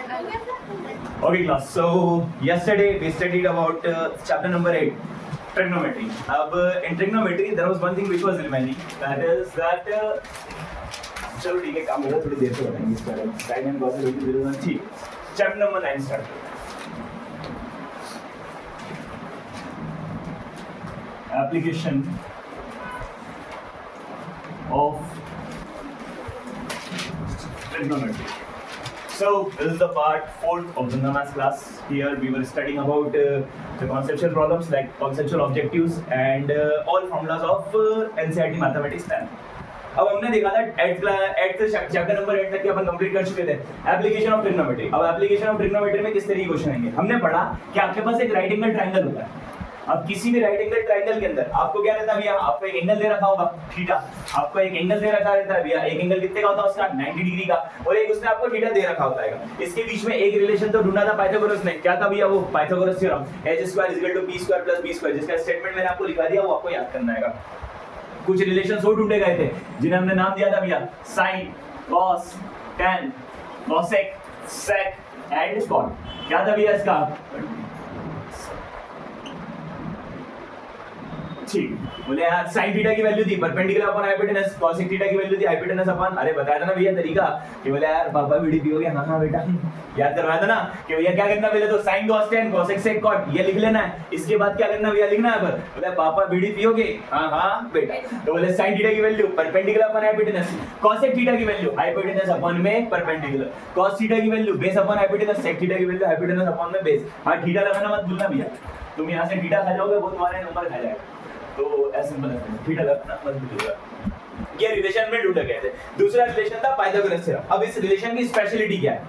Okay, class. So yesterday we studied about chapter number 8, trigonometry. In trigonometry, there was one thing which was remaining. That is that. चलो ठीक है, काम होगा थोड़ी देर से बताएंगे इसके बारे में. Sin and cos ठीक. Chapter number 9 start. Application of trigonometry. So this is the part 4 of the maths class. Here we were studying about the conceptual problems like conceptual objectives and all formulas of NCERT mathematics 10. अब हमने देखा था eight chapter number 8 तक के अपन complete कर चुके थे. Application of trigonometry. अब एप्लीकेशन ऑफ ट्रिग्नोमेट्री में किस तरह के क्वेश्चन आएंगे. हमने पढ़ा कि आपके पास एक राइट एंगल ट्रायंगल होता है. अब किसी भी राइट एंगल ट्रायंगल के अंदर आपको क्या रहता है भैया, आपको एक एंगल दे रखा होगा थीटा. आपको एक एंगल दे रखा रहता है भैया. एक एंगल कितने का होता है उसका 90 डिग्री का, और एक उसने आपको थीटा दे रखा होता है. इसके बीच में एक रिलेशन तो ढूंढना था पाइथागोरस ने. क्या था भैया वो Pythagoras theorem, h² = b² + b², जिसका स्टेटमेंट मैंने आपको लिखा दिया, वो आपको याद करना है. कुछ रिलेशंस और ढूंढे गए थे जिन्हें हमने नाम दिया था भैया sin, cos, tan, cosec, sec and cot. क्या था भैया इसका ठीक. बोले यार sin थीटा की वैल्यू थी perpendicular upon hypotenuse, cosec theta की वैल्यू थी हाइपोटेनस अपॉन. अरे बताया था ना भैया तरीका कि बोले यार पापा वीडियो पियोगे. हां बेटा याद करवाया था ना कि भैया क्या करना, पहले तो sin cos tan cosec sec cot ये लिख लेना है. इसके बाद क्या करना भैया, लिखना है पर बोले पापा वीडियो पियोगे. हां बेटा. तो बोले sin थीटा की value perpendicular upon hypotenuse, cosec theta की वैल्यू हाइपोटेनस अपॉन में परपेंडिकुलर, cos थीटा की value base upon hypotenuse, sec theta की वैल्यू हाइपोटेनस अपॉन में बेस. हां थीटा लगाना मत भूलना भैया. तुम यहां से थीटा खा जाओगे वो तुम्हारे नंबर खा जाएगा. तो ऐसे सिंपल है. थीटा लगाना मत भूलिएगा. ये रिलेशन में ढूंढा गया था. दूसरा रिलेशन था पाइथागोरस थ्योरम. अब इस रिलेशन की स्पेशलिटी क्या है,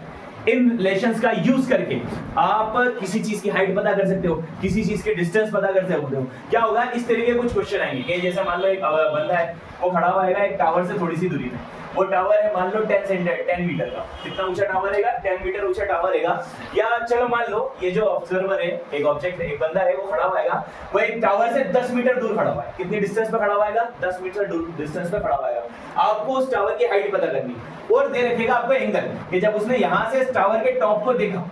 इन रिलेशंस का यूज करके आप किसी चीज की हाइट पता कर सकते हो, किसी चीज के डिस्टेंस पता कर सकते हो. क्या होगा, इस तरीके के कुछ क्वेश्चन आएंगे कि जैसे मान लो एक बंदा है, वो खड़ा हुआ है एक टावर से थोड़ी सी दूरी पे. वो टावर है मान लो 10 मीटर का. कितना ऊंचा टावर रहेगा, 10 मीटर ऊंचा टावर रहेगा. या चलो मान लो ये जो ऑब्जर्वर है, एक ऑब्जेक्ट है, एक बंदा है, वो खड़ा हुआ है, वो एक टावर से 10 मीटर दूर खड़ा हुआ है. कितनी डिस्टेंस पे खड़ा हुआ है, 10 मीटर डिस्टेंस पे खड़ा हुआ है. आपको उस टावर की हाइट पता करनी और दे रखेगा आपको एंगल कि जब उसने यहां से इस टावर के टॉप को देखा,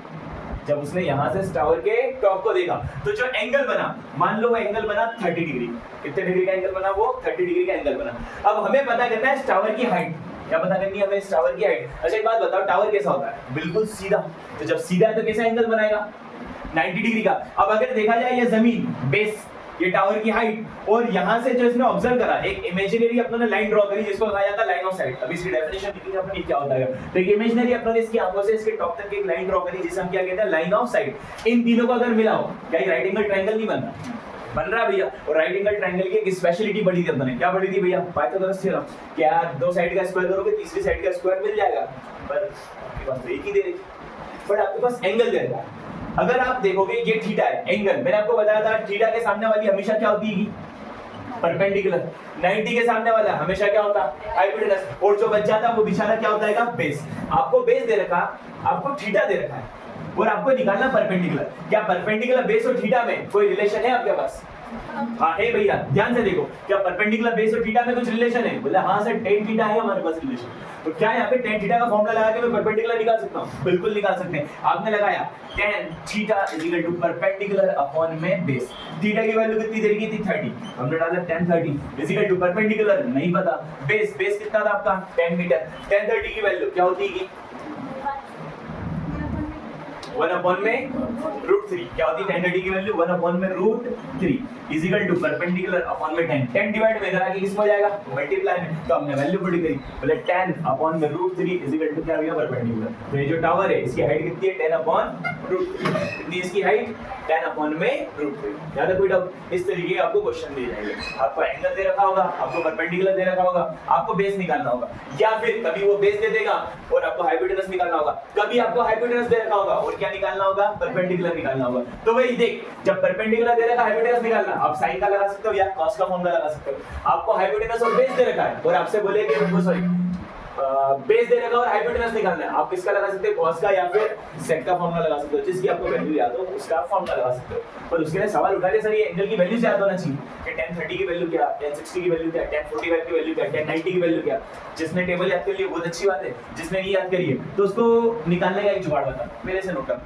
जब उसने यहां से इस टावर के टॉप को देखा तो जो एंगल बना, मान लो वो एंगल बना 30 डिग्री. कितने डिग्री का एंगल बना, वो 30 डिग्री का एंगल बना. अब हमें पता करना है इस टावर की हाइट. क्या पता करनी है हमें, इस टावर की हाइट. अच्छा एक बात बताओ, टावर कैसा होता है, बिल्कुल सीधा. तो जब सीधा है तो कैसा एंगल बनाएगा, 90 डिग्री का. अब अगर देखा जाए ये जमीन बेस, ये टावर की हाइट, और यहां से जो इसने ऑब्जर्व करा, एक इमेजिनरी अपने लाइन ड्रॉ करी जिसको कहा जाता है लाइन ऑफ साइट. अब इसकी डेफिनेशन लिखेंगे अपन क्या होता है. तो एक इमेजिनरी अपने इसकी आंखों से इसके टॉप तक एक लाइन ड्रॉ करी जिसे हम क्या कहते हैं, लाइन ऑफ साइट. इन तीनों को अगर मिलाओ, क्या ये राइट एंगल ट्रायंगल नहीं बनता, बन रहा भैया. और राइट एंगल ट्रायंगल की एक स्पेशलिटी बढ़ी थी अपने. क्या बढ़ी थी भैया, पाइथागोरस थ्योरम. क्या दो साइड का स्क्वायर करोगे तीसरी साइड का स्क्वायर मिल जाएगा, पर आपके पास तो एक ही दे रही, बट आपके पास एंगल दे रहा है. अगर आप देखोगे ये थीटा है, एंगल मैंने आपको बताया था थीटा के सामने वाली हमेशा क्या होती है, परपेंडिकुलर. 90 के सामने वाला हमेशा क्या होता है, हाइपोटेनस. और जो बच जाता है वो बेचारा क्या होता है, बेस. आपको बेस दे रखा, आपको थीटा दे रखा है, और आपको निकालना परपेंडिकुलर. क्या परपेंडिकुलर बेस और थीटा में कोई रिलेशन है आपके पास? हाँ है भैया, ध्यान से देखो. क्या परपेंडिकुलर बेस और थीटा में कुछ रिलेशन है? बोले हाँ सर tan थीटा है हमारे पास रिलेशन. तो क्या यहाँ पे tan थीटा का फॉर्मूला लगा के मैं परपेंडिकुलर निकाल सकता हूँ? बिल्कुल निकाल सकते हैं. आपने लगाया tan थीटा = परपेंडिकुलर अपॉन में बेस. थीटा की वैल्यू कितनी दे रखी थी, 30. हमने डाला tan 30 = परपेंडिकुलर नहीं पता. बेस कितना था आपका, 10 मीटर. tan 30 की वैल्यू क्या होती है, 1/√3. क्या होती है tan 30 की वैल्यू, 1/√3 = परपेंडिकुलर अपॉन में 10. 10 डिवाइड में करा के किसमें हो जाएगा, मल्टीप्लाई में. तो हमने वैल्यू पुट करी, बोले 10/√3 = क्या हो गया, परपेंडिकुलर. तो ये जो टावर है इसकी हाइट कितनी है, 10/√3. कितनी इसकी हाइट, 10/√3. याद है कोई डाउट? इस तरीके के आपको क्वेश्चन दिए जाएंगे. आपको एंगल दे रखा होगा, आपको परपेंडिकुलर दे रखा होगा, आपको बेस निकालना होगा, या फिर कभी वो बेस दे देगा और आपको हाइपोटेनस निकालना होगा, कभी आपको हाइपोटेनस दे रखा होगा और क्या निकालना होगा, परपेंडिकुलर निकालना होगा. तो वही देख, जब परपेंडिकुलर दे रखा हाइपोटेनस निकालना, आप साइन का लगा सकते हो या cos का फॉर्मूला लगा सकते हो. आपको हाइपोटेनस और बेस दे रखा है और आपसे बोले कि सॉरी बेस दे रखा और हाइपोटेनस निकालना है, आप किसका लगा सकते हैं, कॉस का या फिर सेक का फॉर्मूला लगा सकते हो, जिसकी आपको वैल्यू याद हो उसका फॉर्मूला लगा सकते हो। पर उसके लिए सवाल उठा के सर ये एंगल की वैल्यू याद होना चाहिए कि tan 30 की वैल्यू क्या, tan 60 की वैल्यू क्या, tan 45 की वैल्यू क्या, tan 90 की वैल्यू क्या। जिसने टेबल याद कर लिया बहुत अच्छी बात है, जिसने नहीं याद करी है तो उसको निकालने का एक जुगाड़ बता मेरे से नोट कर।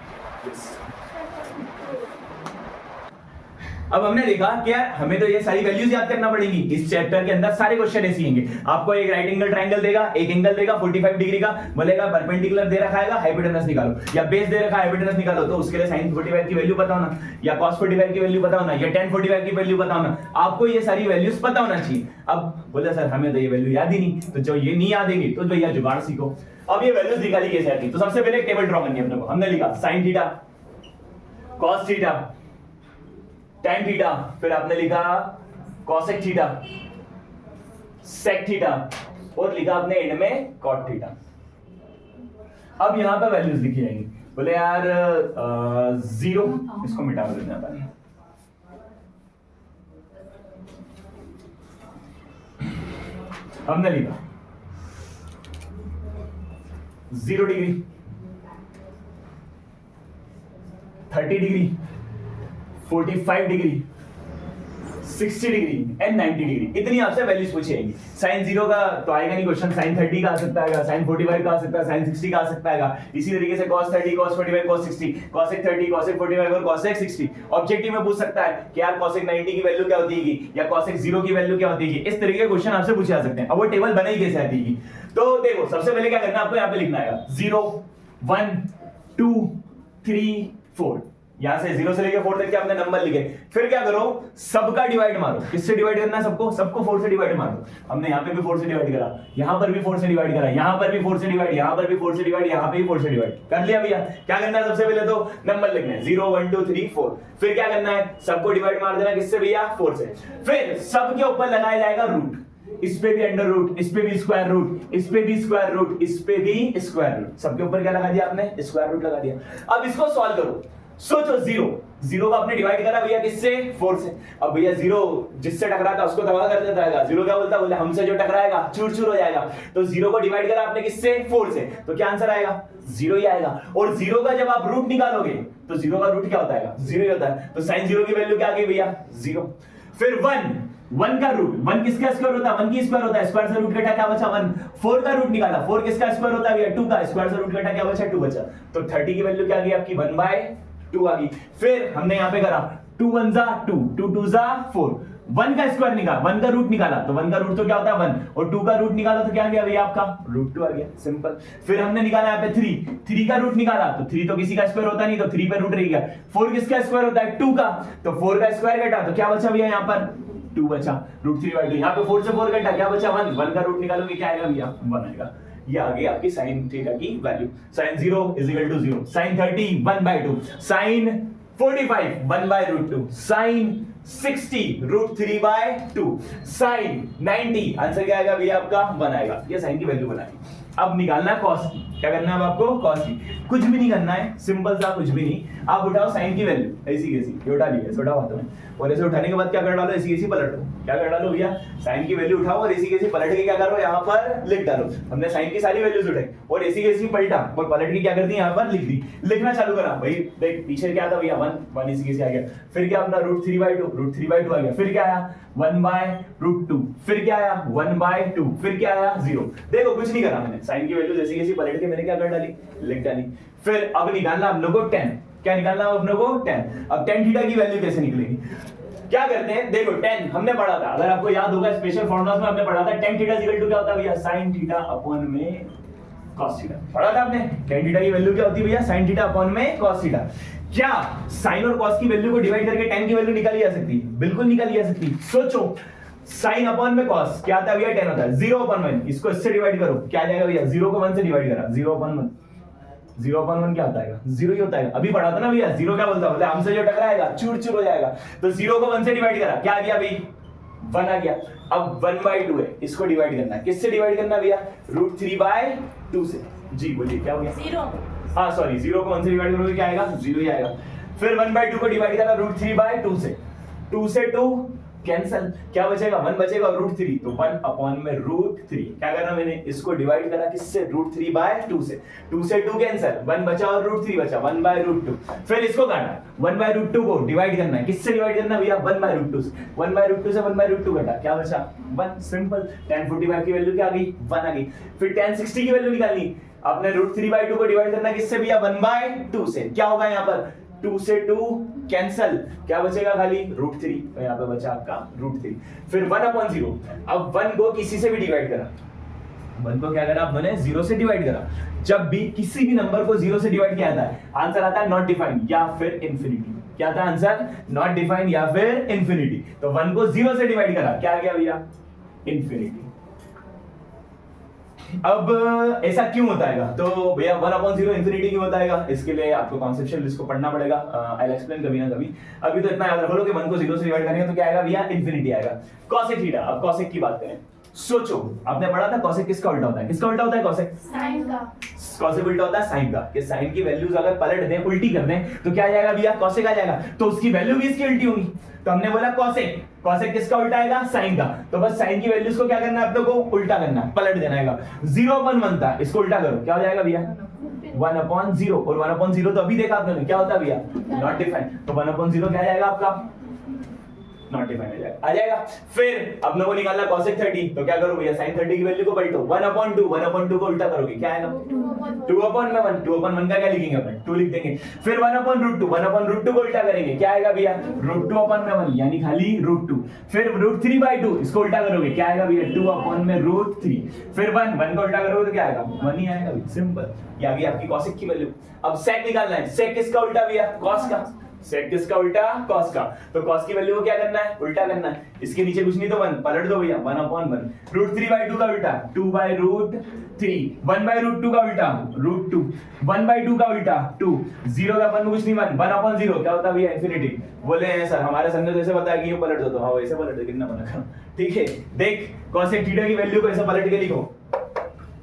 अब हमने देखा कि यार हमें तो ये सारी वैल्यूज याद करना पड़ेगी। इस चैप्टर के अंदर सारे क्वेश्चन ऐसे होंगे, आपको एक राइट एंगल ट्रायंगल देगा, एक एंगल देगा 45 डिग्री का, बोलेगा परपेंडिकुलर दे रखा है, हाइपोटेनस निकालो, या बेस दे रखा है हाइपोटेनस निकालो, तो उसके लिए sin 45 की वैल्यू बताओ ना, या cos 45 की वैल्यू बताओ ना, या tan 45 की वैल्यू बताओ ना। आपको ये सारी वैल्यूज पता होना चाहिए। अब बोले सर हमें तो ये वैल्यू याद ही नहीं, तो जो ये नहीं याद है तो भैया जुगाड़ सीखो। अब ये वैल्यूज निकाली कैसे आती, तो सबसे पहले एक टेबल ड्रॉ करनी है अपने को। हमने लिखा sin theta, cos theta, tan theta, फिर आपने लिखा cosec थीटा, sec थीटा, और लिखा आपने एंड में cot थीटा। अब यहां पे वैल्यूज लिखी जाएंगी। बोले यार 0, इसको मिटा देते हैं। हमने लिखा 0 degree, 30 degree, 45 degree, 60 degree and 90 degree. इतनी आपसे वैल्यूज पूछी जाएंगी। sin 0 का तो आएगा नहीं क्वेश्चन, sin 30 का आ सकता है, sin 45 का आ सकता है, sin 60 का आ सकता है। इसी तरीके से cos 30, cos 45, cos 60, cosec 30, cosec 45 और cosec 60। ऑब्जेक्टिव में पूछ सकता है कि यार cosec 90 की वैल्यू क्या होती है या cosec 0 की वैल्यू क्या होती है। इस तरीके के क्वेश्चन आपसे पूछे जा सकते हैं। अब वो टेबल बनाई कैसे आती है, तो देखो सबसे पहले क्या करना है आपको, यहाँ पे लिखना है 0 1 2 3 4। यहां से 0 से लेकर 4 तक के आपने नंबर लिखे। फिर क्या करो, सबका डिवाइड मारो। किससे डिवाइड करना है सबको, सबको 4 से डिवाइड मारो। हमने यहां पे भी 4 से डिवाइड करा, यहां पर भी 4 से डिवाइड करा, यहां पर भी 4 से डिवाइड, यहां पर भी 4 से डिवाइड, यहां पे भी 4 से डिवाइड कर लिया भैया। क्या करना है, सबसे पहले तो नंबर लिखना है 0 1 2 3 4। फिर क्या करना है, सबको डिवाइड मार देना किससे भैया, 4 से। फिर सबके ऊपर लगाया जाएगा रूट, इस पे भी अंडर रूट, इस पे भी स्क्वायर रूट, इस पे भी स्क्वायर रूट, इस पे भी स्क्वायर रूट। सबके ऊपर क्या लगा दिया आपने, स्क्वायर रूट लगा दिया। अब इसको सॉल्व करो। सोचो 0 का आपने डिवाइड करा भैया किससे, 4 से। अब भैया 0 जिससे टकराता उसको तबाह कर देता है। 0 क्या बोलता, बोले हमसे जो टकराएगा चूर चूर हो जाएगा। तो 0 को डिवाइड करा आपने किससे, 4 से, तो क्या आंसर आएगा, 0 ही आएगा। और 0 का जब आप रूट निकालोगे तो 0 का रूट क्या होता है, 0 ही होता है। तो sin 0 की वैल्यू क्या आ गई भैया, 0। फिर 1 का रूट, 1 किसका स्क्वायर होता है, 1 की स्क्वायर होता है, स्क्वायर से रूट कटा क्या बचा 1। 4 का रूट निकाला, 4 किसका स्क्वायर होता है भैया, 2 का, स्क्वायर से रूट कटा क्या बचा 2 बचा। तो 30 की वैल्यू क्या आ गई आपकी, 1/2 आ गई। फिर हमने यहां पे करा 2 1 जा 2, 2 2 जा 4। 1 का स्क्वायर निकाला, 1 का रूट निकाला, तो 1 का रूट तो क्या होता है 1, और 2 का रूट निकाला तो क्या आ गया भैया आपका, √2 आ गया, सिंपल। फिर हमने निकाला यहाँ पे 3 का रूट निकाला, तो 3 तो किसी का स्क्वायर होता नहीं, तो 3 पे रूट रह गया। 4 किसका स्क्वायर होता है, 2 का, तो 4 का स्क्वायर घटा तो क्या बचा भैया यहाँ पर 2 बचा, √3/2। यहाँ पे 4 से 4 घटा क्या बचा 1 का रूट निकालोगे क्या आएगा भैया 1 आएगा। ये आ गई आपकी sin थीटा की value. sin 0 = 0, sin 30 1/2, sin 45 1/√2, sin 60 √3/2, sin 90 answer क्या आएगा भैया आपका 1 आएगा। ये sin की वैल्यू बनानी। अब निकालना है cos की। क्या करना है अब आपको, cos की। कुछ भी नहीं करना है, सिंपल सा कुछ भी नहीं। आप उठाओ sin की वैल्यू, ऐसी कैसी ये उठा ली है, छोटा बात है। और ऐसे उठाने के बाद क्या कर डालो, ऐसी कैसी पलट दो। क्या कर डालो भैया, sin की वैल्यू उठाओ और ऐसी कैसी पलट के क्या करो, यहाँ पर लिख डालो। हमने sin की सारी वैल्यूज उठाई और ऐसी कैसी पलटा और पलट के क्या कर दी, यहाँ पर लिख दी। लिखना चालू करा भाई, देख पीछे क्या था भैया 1 ऐसी कैसी आ गया। फिर क्या अपना √3/2 आ गया। फिर क्या आया 1/√2, फिर क्या आया 1/2, फिर क्या आया 0। देखो कुछ नहीं करा मैंने, sin की वैल्यू जैसी कैसी पलट के मैंने क्या कर डाली, लिख डाली। फिर अब निकालना हम लोग को tan। क्या निकालना है अपने को, tan। अब tan थीटा की वैल्यू कैसे निकलेगी, क्या करते हैं, देखो tan हमने पढ़ा था, अगर आपको याद होगा स्पेशल फॉर्मूलास में हमने पढ़ा था tan थीटा = क्या होता है भैया, sin थीटा अपॉन में cos थीटा। पढ़ा था आपने, tan थीटा की वैल्यू क्या होती है भैया, sin थीटा अपॉन में cos थीटा। क्या sin और cos की वैल्यू को डिवाइड करके tan की वैल्यू निकाली जा सकती है, बिल्कुल निकाली जा सकती। सोचो sin अपॉन में cos क्या आता है भैया, tan होता है। 0/1, इसको इससे डिवाइड करो, क्या आ जाएगा भैया, 0 को 1 से डिवाइड करा, 0/1, 0/1 क्या होता है, 0 ही होता है। अभी पढ़ा था ना भैया, 0 क्या बोलता है, बोले हमसे जो टकराएगा चूर चूर हो जाएगा। तो 0 को 1 से डिवाइड करा, क्या आ गया भाई 1 आ गया। अब 1/2 है, इसको डिवाइड करना है, किससे डिवाइड करना है भैया, √3/2 से। जी बोलिए क्या हो गया, 0। हाँ सॉरी, 0 को 1 से डिवाइड करोगे क्या आएगा, 0 ही आएगा। फिर 1/2 को डिवाइड करना √3/2 से, 2 से 2 कैंसल, क्या बचेगा 1 बचेगा और √3, तो 1 अपॉन में √3। क्या करना मैंने इसको डिवाइड करा किससे, √3 बाय 2 से, 2 से 2 कैंसल, 1 बचा और √3 बचा, 1 बाय √2। फिर इसको काटना 1 बाय √2 को डिवाइड करना है, किससे डिवाइड करना भैया 1 बाय √2 से, 1 बाय √2 से 1 बाय √2 घटा, क्या बचा 1, सिंपल। tan 45 की वैल्यू क्या आ गई 1 आ गई। फिर tan 60 की वैल्यू निकालनी, आपने √3 बाय 2 को डिवाइड करना किससे भैया 1 बाय 2 से, क्या होगा यहाँ पर 2 से 2 कैंसल, क्या बचेगा खाली √3, तो यहाँ पे बचा आपका √3। फिर 1/0, अब 1 को किसी से भी डिवाइड करा, 1 को क्या करा आपने 0 से डिवाइड करा, जब भी किसी भी नंबर को 0 से डिवाइड किया जाता है आंसर आता है नॉट डिफाइंड या फिर इंफिनिटी। क्या था आंसर, नॉट डिफाइंड या फिर इंफिनिटी। तो 1 को 0 से डिवाइड करा, क्या आ गया भैया इंफिनिटी। अब ऐसा क्यों होता है, तो भैया 1/0 इंफिनिटी क्यों होता है, इसके लिए आपको कॉन्सेप्चुअल इसको पढ़ना पड़ेगा, आई विल एक्सप्लेन कभी ना कभी। अभी तो इतना याद रख लो कि 1 को 0 से डिवाइड करेंगे तो क्या आएगा भैया इंफिनिटी आएगा। cosec थीटा, अब cosec की बात करें, सोचो आपने पढ़ा था cosec किसका उल्टा होता है, किसका उल्टा होता है cosec, साइन का। cosec उल्टा होता है साइन का, कि साइन की वैल्यूज अगर पलट दें उल्टी कर दें तो क्या आ जाएगा भैया cosec आ जाएगा, तो उसकी वैल्यू भी इसकी उल्टी होगी। तो हमने बोला cosec, cosec किसका उल्टा आएगा साइन का, तो बस साइन की वैल्यूज को क्या करना है आप लोग को उल्टा करना है, पलट देना है। 0/1 था, इसको उल्टा करो, क्या हो जाएगा भैया 1/0, और 1/0 तो अभी देखा आपने क्या होता है भैया नॉट डिफाइंड, तो 1/0 क्या आ जाएगा आपका नॉट डिफाइंड आ जाएगा। फिर अब को निकालना cosec 30, तो क्या करो भैया sin 30 की वैल्यू को पलटो 1/2 को उल्टा करोगे, क्या आएगा 2/1, 2/1 का क्या लिखेंगे अपन 2 लिख देंगे। फिर 1/√2 को उल्टा करेंगे, क्या आएगा भैया √2/1 यानी खाली √2। फिर √3/2 इसको उल्टा करोगे, क्या आएगा भैया 2/√3। फिर 1 को उल्टा करोगे तो क्या आएगा 1 ही आएगा भैया, सिंपल। ये आ गई आपकी cosec की वैल्यू। अब sec निकालना है, sec किसका उल्टा भैया cos का, sec किसका उल्टा cos का, तो cos की वैल्यू को क्या करना है उल्टा करना है, इसके नीचे कुछ नहीं तो 1 पलट दो भैया 1/1। √3/2 का उल्टा 2/√3, 1/√2 का उल्टा √2, 1/2 का उल्टा 2, 0 का 1 में कुछ नहीं 1/0 क्या होता है भैया इंफिनिटी। बोले हैं सर हमारे सर ने तो ऐसे बताया कि ये पलट दो, तो हाँ ऐसे पलट दो, कितना बना करो, ठीक है। देख cosec थीटा की वैल्यू को ऐसे पलट के लिखो,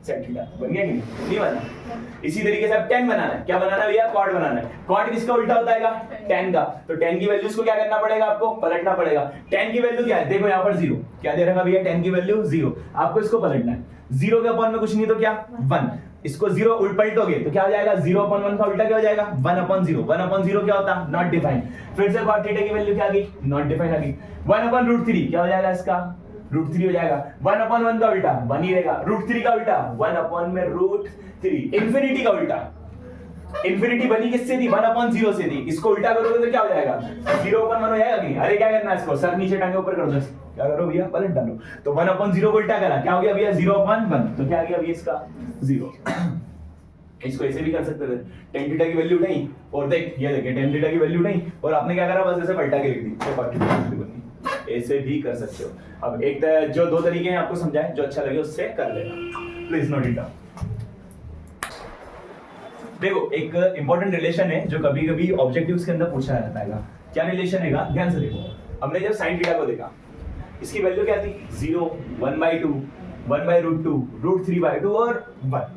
sec थीटा बन गया कि नहीं बना। इसी तरीके से अब tan बनाना है, क्या बनाना है भैया cot बनाना है। cot किसका उल्टा होता है tan का, तो tan की वैल्यूज को क्या करना पड़ेगा आपको पलटना पड़ेगा। tan की वैल्यू क्या है देखो यहाँ पर 0, क्या दे रखा भैया tan की वैल्यू 0, आपको इसको पलटना है। 0 के अपॉन में कुछ नहीं तो क्या 1, इसको 0 उल्ट पलटोगे तो क्या हो जाएगा 0/1 का उल्टा क्या हो जाएगा 1/0। 1/0 क्या होता नॉट डिफाइंड। फिर से cot थीटा की वैल्यू क्या आ गई नॉट डिफाइंड आ गई। 1/√3 क्या हो जाएगा इसका √3 हो जाएगा। 1/1 का उल्टा 1 ही रहेगा, √3 का उल्टा 1/√3, इंफिनिटी का उल्टा। इंफिनिटी बनी किससे थी 1/0 से थी, इसको उल्टा करोगे तो क्या हो जाएगा 0/1 हो जाएगा कि नहीं। अरे क्या करना है इसको सर नीचे टांगे ऊपर कर दो, क्या करो भैया पलट डालो, तो 1/0 को उल्टा करा क्या हो गया भैया 0/1, तो क्या आ गया भैया इसका 0। इसको ऐसे भी कर सकते थे tan थीटा की वैल्यू नहीं, और देख ये देखिए tan थीटा की वैल्यू नहीं, और आपने क्या करा बस ऐसे पलटा के लिख दी, तो cot थीटा की वैल्यू बनी। ऐसे भी कर सकते हो। अब एक जो 2 तरीके हैं आपको समझाएं, जो अच्छा लगे उससे कर लेना, प्लीज नोट इट डाउन। देखो एक इंपॉर्टेंट रिलेशन है जो कभी कभी ऑब्जेक्टिव्स के अंदर पूछा जाता है, क्या रिलेशन है ध्यान से देखो। हमने जब sin थीटा को देखा इसकी वैल्यू क्या थी 0, 1/2, 1/√2, √3/2 और 1,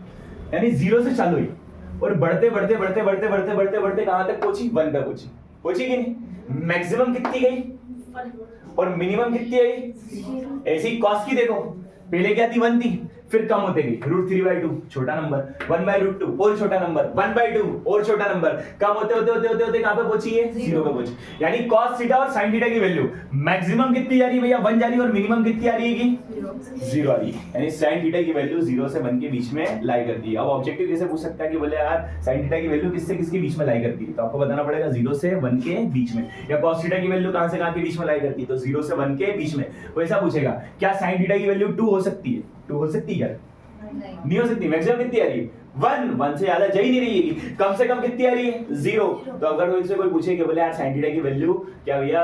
यानी 0 से चालू हुई और बढ़ते बढ़ते बढ़ते बढ़ते बढ़ते बढ़ते बढ़ते कहां तक पहुंची 1 पे पहुंची कि नहीं। मैक्सिमम कितनी गई और मिनिमम कितनी आई। ऐसी कॉस की देखो पहले क्या थी 1 थी, फिर कम होते गई √3/2 छोटा नंबर, 1/√2 और छोटा नंबर, 1/2 और छोटा नंबर, कम होते होते होते होते होते कहां पे पहुंची है 0 पे पहुंची। यानी cos थीटा और sin थीटा की वैल्यू मैक्सिमम कितनी जा रही है भैया 1 जा रही है और मिनिमम कितनी आ रही है 0 आ रही है। यानी sin थीटा की वैल्यू 0 से 1 के बीच में लाई करती है। अब ऑब्जेक्टिव कैसे पूछ सकता है कि बोले यार sin थीटा की वैल्यू किससे किसके बीच में लाई करती है, तो आपको बताना पड़ेगा 0 से 1 के बीच में। या cos थीटा की वैल्यू कहां से कहां के बीच में लाई करती है, तो 0 से 1 के बीच में। वो ऐसा पूछेगा क्या sin थीटा की वैल्यू 2 हो सकती है, 2 हो सकती है नहीं हो सकती। मैक्सिमम कितनी आ रही है 1 से ज्यादा जा ही नहीं रही है। कम से कम कितनी आ रही है 0। तो अगर इससे कोई पूछे कि बोले यार sin थीटा की वैल्यू क्या भैया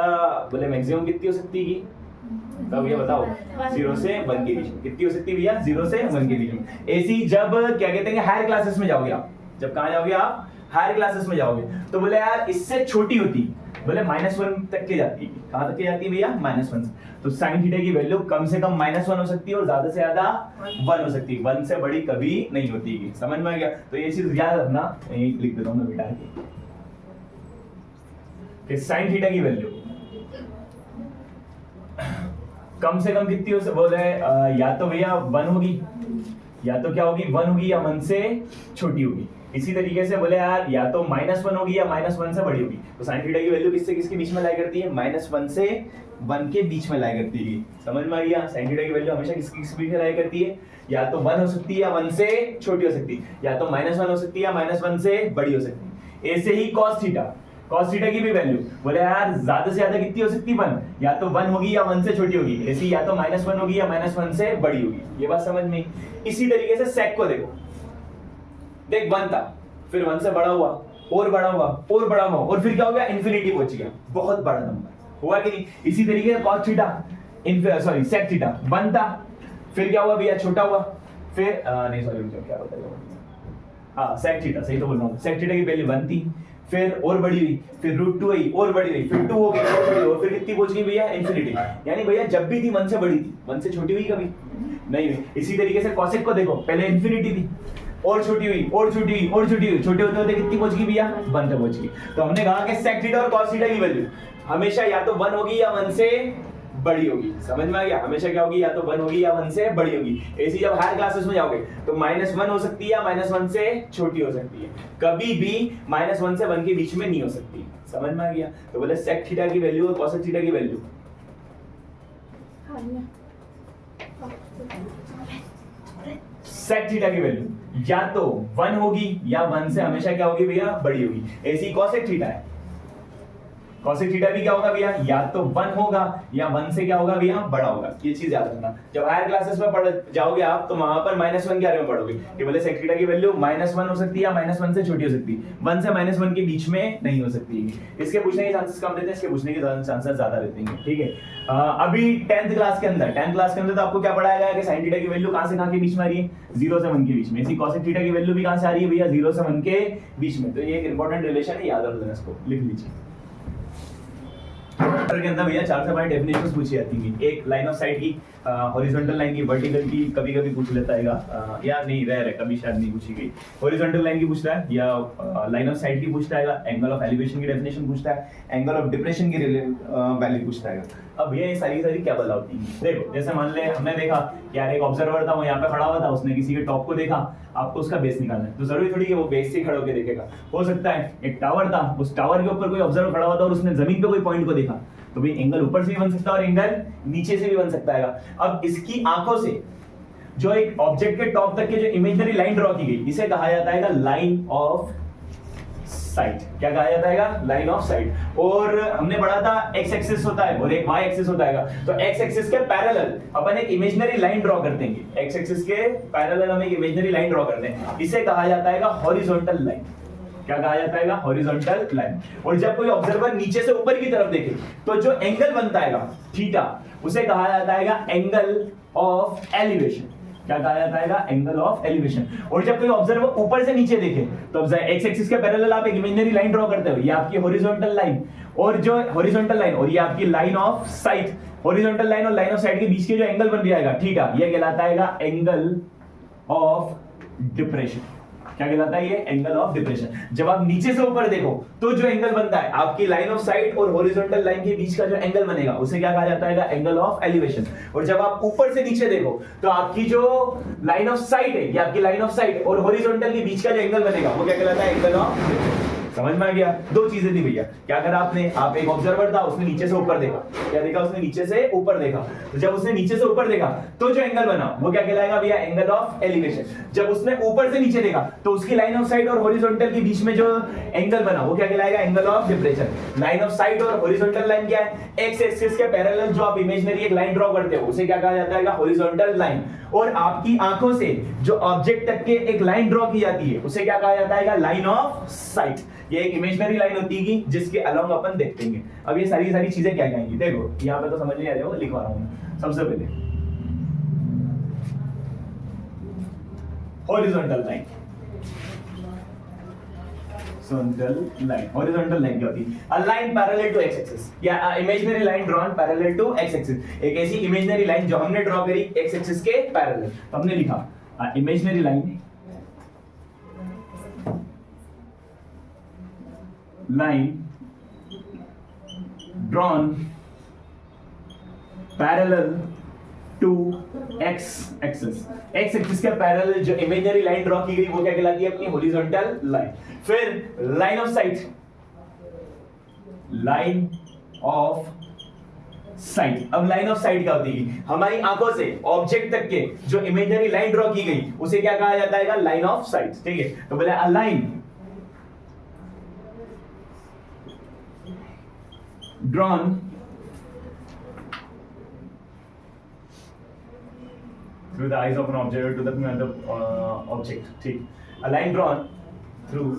बोले मैक्सिमम कितनी हो सकती है, तो भैया बताओ 0 से 1 के बीच में कितनी हो सकती है भैया 0 से 1 के बीच में। ऐसी जब क्या कहते हैं हायर क्लासेस में जाओगे आप, जब कहां जाओगे आप हायर क्लासेस में जाओगे, तो बोले यार इससे छोटी होती बोले -1 तक के जाती है। कहां तक के जाती है भैया -1। तो sin थीटा की वैल्यू कम से कम -1 हो सकती है और ज्यादा से ज्यादा 1 हो सकती है, 1 से बड़ी कभी नहीं होती है। समझ में आ गया। तो ये चीज याद रखना, यही लिख देता हूं मैं बेटा कि sin थीटा की वैल्यू कम से कम कितनी हो बोल रहे हैं या तो भैया 1 होगी, या तो क्या होगी 1 होगी, या 1 से छोटी होगी। इसी तरीके से बोले यार या तो -1 होगी या -1 से बड़ी होगी। तो sin थीटा की वैल्यू किससे किसके बीच में लाई करती है? -1 से 1 के बीच में लाई करती है। समझ में आ गया? sin थीटा की वैल्यू हमेशा किसके बीच में लाई करती है? या तो 1 हो सकती है या 1 से छोटी हो सकती है, या तो -1 हो सकती है या -1 से बड़ी हो सकती है। ऐसे ही cos थीटा की भी वैल्यू बोले यार ज्यादा से ज्यादा कितनी हो सकती है? 1, या तो 1 होगी या 1 से छोटी होगी, ऐसी या तो -1 होगी या -1 से बड़ी होगी। ये बात समझ में? इसी तरीके से sec को देखो, देख 1 था, फिर 1 से बड़ा हुआ, और बड़ा हुआ, और बड़ा हुआ, और फिर क्या हो गया? इन्फिनिटी पहुंच गया, बहुत बड़ा नंबर हुआ कि नहीं? इसी तरीके से cos theta sorry sec theta 1 था, फिर क्या हुआ भैया? छोटा हुआ, फिर नहीं सॉरी क्या होता है, हाँ sec थीटा, सही तो बोल रहा हूँ। sec थीटा की पहले 1 थी, फिर और बड़ी हुई, फिर √2 आई, और बड़ी हुई, फिर 2 हो गई, और बड़ी हुई, और फिर कितनी पहुंच गई भैया? इन्फिनिटी। यानी भैया जब भी थी 1 से बड़ी थी, 1 से छोटी हुई कभी नहीं हुई। इसी तरीके से cosec को देखो, पहले इन्फिनिटी थी, और छोटी हुई, और छोटी हुई, और छोटी हुई, छोटे होते होते कितनी पहुंच गई भैया? 1 तक पहुंच गई। तो हमने कहा कि sec थीटा और cos थीटा की वैल्यू हमेशा या तो 1 होगी या 1 से बड़ी होगी। समझ में आ गया? हमेशा क्या होगी? या तो 1 होगी या 1 से बड़ी होगी। ऐसी जब हायर क्लासेस में जाओगे तो -1 हो सकती है या -1 से छोटी हो सकती है, कभी भी -1 से 1 के बीच में नहीं हो सकती। समझ में आ गया? तो बोले sec थीटा की वैल्यू और cosec थीटा की वैल्यू, sec थीटा की वैल्यू या तो 1 होगी या 1 से हमेशा क्या होगी भैया? बड़ी होगी। ऐसी cosec थीटा है, cosec थीटा भी क्या होगा भैया? या तो 1 होगा या 1 से क्या होगा भैया? बड़ा होगा। ये चीज याद रखना। जब हायर क्लासेस में पढ़ जाओगे आप तो वहां पर -1 के बारे में पढ़ोगे कि बोले sec थीटा की वैल्यू -1 हो सकती है या -1 से छोटी हो सकती है, 1 से -1 के बीच में नहीं हो सकती है। इसके पूछने के चांसेस कम रहते हैं, इसके पूछने के चांसेस ज्यादा रहते हैं। ठीक है, अभी 10th क्लास के अंदर तो आपको क्या पढ़ाया गया कि sin थीटा की वैल्यू कहां से कहां के बीच में आ रही है? 0 से 1 के बीच में। इसी cosec थीटा की वैल्यू भी कहां से आ रही है भैया? 0 से 1 के बीच में। तो ये एक इंपॉर्टेंट रिलेशन है, याद रख लेना, इसको लिख लीजिए। के अंदर भैया 4 से 5 डेफिनेशंस पूछी जाती हैं। एक लाइन ऑफ साइट की, हॉरिजॉन्टल लाइन की, वर्टिकल की कभी-कभी पूछ लेता है, या नहीं रेयर है, कभी शायद नहीं पूछी गई। हॉरिजॉन्टल लाइन की पूछता है, या लाइन ऑफ साइट की पूछता है, एंगल ऑफ एलिवेशन की डेफिनेशन पूछता है, एंगल ऑफ डिप्रेशन की वैल्यू पूछता है। अब भैया ये सारी क्या बदलाव होती है? देखो जैसे मान ले हमने देखा कि यार एक ऑब्जर्वर था, वो यहाँ पे खड़ा हुआ था, उसने किसी के टॉप को देखा, आपको उसका बेस निकालना है, तो जरूरी थोड़ी है वो बेस से खड़े होकर देखेगा। हो सकता है एक टावर था, उस टावर के ऊपर कोई ऑब्जर्वर खड़ा हुआ था और उसने जमीन पे कोई पॉइंट को देखा, तो भाई एंगल ऊपर से भी बन सकता है और एंगल नीचे से भी बन सकता है। अब इसकी आंखों से जो एक ऑब्जेक्ट के टॉप तक के जो इमेजिनरी लाइन ड्रॉ की गई, इसे कहा जाता है लाइन ऑफ साइट। क्या कहा जाता है? Line of site. और हमने पढ़ा था एक्स एक्सिस होता है और एक वाई एक्सिस होता है। तो एक्स एक्सिस के पैरेलल अपन एक इमेजिनरी लाइन ड्रॉ करते हैं। एक्स एक्सिस के पैरेलल हम एक इमेजिनरी लाइन ड्रॉ करते हैं, इसे कहा जाता है हॉरिजॉन्टल लाइन। क्या कहा जाता है? Horizontal line. और जब कोई ऑब्जर्वर नीचे से ऊपर की तरफ देखे तो जो एंगल बनता है थीटा, उसे कहा जाता है एंगल ऑफ एलिवेशन। क्या कहा जाता है? Angle of elevation. और जब कोई ऑब्जर्वर ऊपर से नीचे देखे तो अब एक्स एक्सिस के पैरेलल आप एक इमेजिनरी लाइन ड्रॉ करते हो, ये आपकी हॉरिजॉन्टल लाइन, और जो हॉरिजॉन्टल लाइन और ये आपकी line of site, horizontal line और लाइन ऑफ साइट के बीच के जो एंगल बन जाएगा थीटा, ये कहलाता है एंगल ऑफ डिप्रेशन। क्या कहलाता है? ये एंगल ऑफ डिप्रेशन। जब आप नीचे से ऊपर देखो तो जो एंगल बनता है आपकी लाइन ऑफ साइट और हॉरिजॉन्टल लाइन के बीच का जो एंगल बनेगा, उसे क्या कहा जाता है? Angle of elevation. और जब आप ऊपर से नीचे देखो तो आपकी जो लाइन ऑफ साइट है, ये आपकी लाइन ऑफ साइट और हॉरिजॉन्टल के बीच का जो एंगल बनेगा, वो क्या कहलाता है? Angle of depression. समझ में आ गया? दो चीजें थी भैया। क्या करा आपने? आप एक ऑब्जर्वर था, उसने नीचे से ऊपर देखा। क्या देखा? उसने नीचे से ऊपर देखा। तो जब उसने नीचे से ऊपर देखा तो जो एंगल बना वो क्या कहलाएगा भैया? Angle of elevation. जब उसने ऊपर से नीचे देखा तो उसकी लाइन ऑफ साइट और हॉरिजॉन्टल के बीच में जो एंगल बना वो क्या कहलाएगा? Angle of depression. Line of site और हॉरिजॉन्टल लाइन क्या है? एक्स एक्सिस के पैरेलल जो आप इमेजिनरी एक लाइन ड्रॉ करते हो, उसे क्या कहा जाता है? Horizontal line. और आपकी आंखों से जो ऑब्जेक्ट तक के एक लाइन ड्रॉ की जाती है, उसे क्या कहा जाता है? Line of site. ये एक इमेजिनरी लाइन होती है जिसके अलोंग अपन देखते हैं। अब ये सारी चीजें क्या कहेंगी? देखो यहाँ पे तो समझ नहीं आ रहा, लिखवा रहा हूं। सबसे पहले हॉरिजॉन्टल लाइन, हॉरिजॉन्टल लाइन क्या होती है? A line parallel to X axis, या imaginary line drawn parallel to X axis. एक ऐसी इमेजिनरी लाइन जो हमने ड्रॉ करी एक्स एक्सिस के पैरेलल। तो हमने लिखा imaginary line drawn parallel to X axis, X axis के पैरेलल जो इमेजिनरी लाइन ड्रॉ की गई वो क्या कहलाती है? अपनी हॉरिजॉन्टल लाइन। फिर line of sight, line of sight. अब लाइन ऑफ साइट क्या होती है? हमारी आंखों से ऑब्जेक्ट तक के जो इमेजिनरी लाइन ड्रॉ की गई उसे क्या कहा जाता है? Line of site. ठीक है, तो बोले a line drawn through the eyes of an observer to the object. ठीक, a line drawn through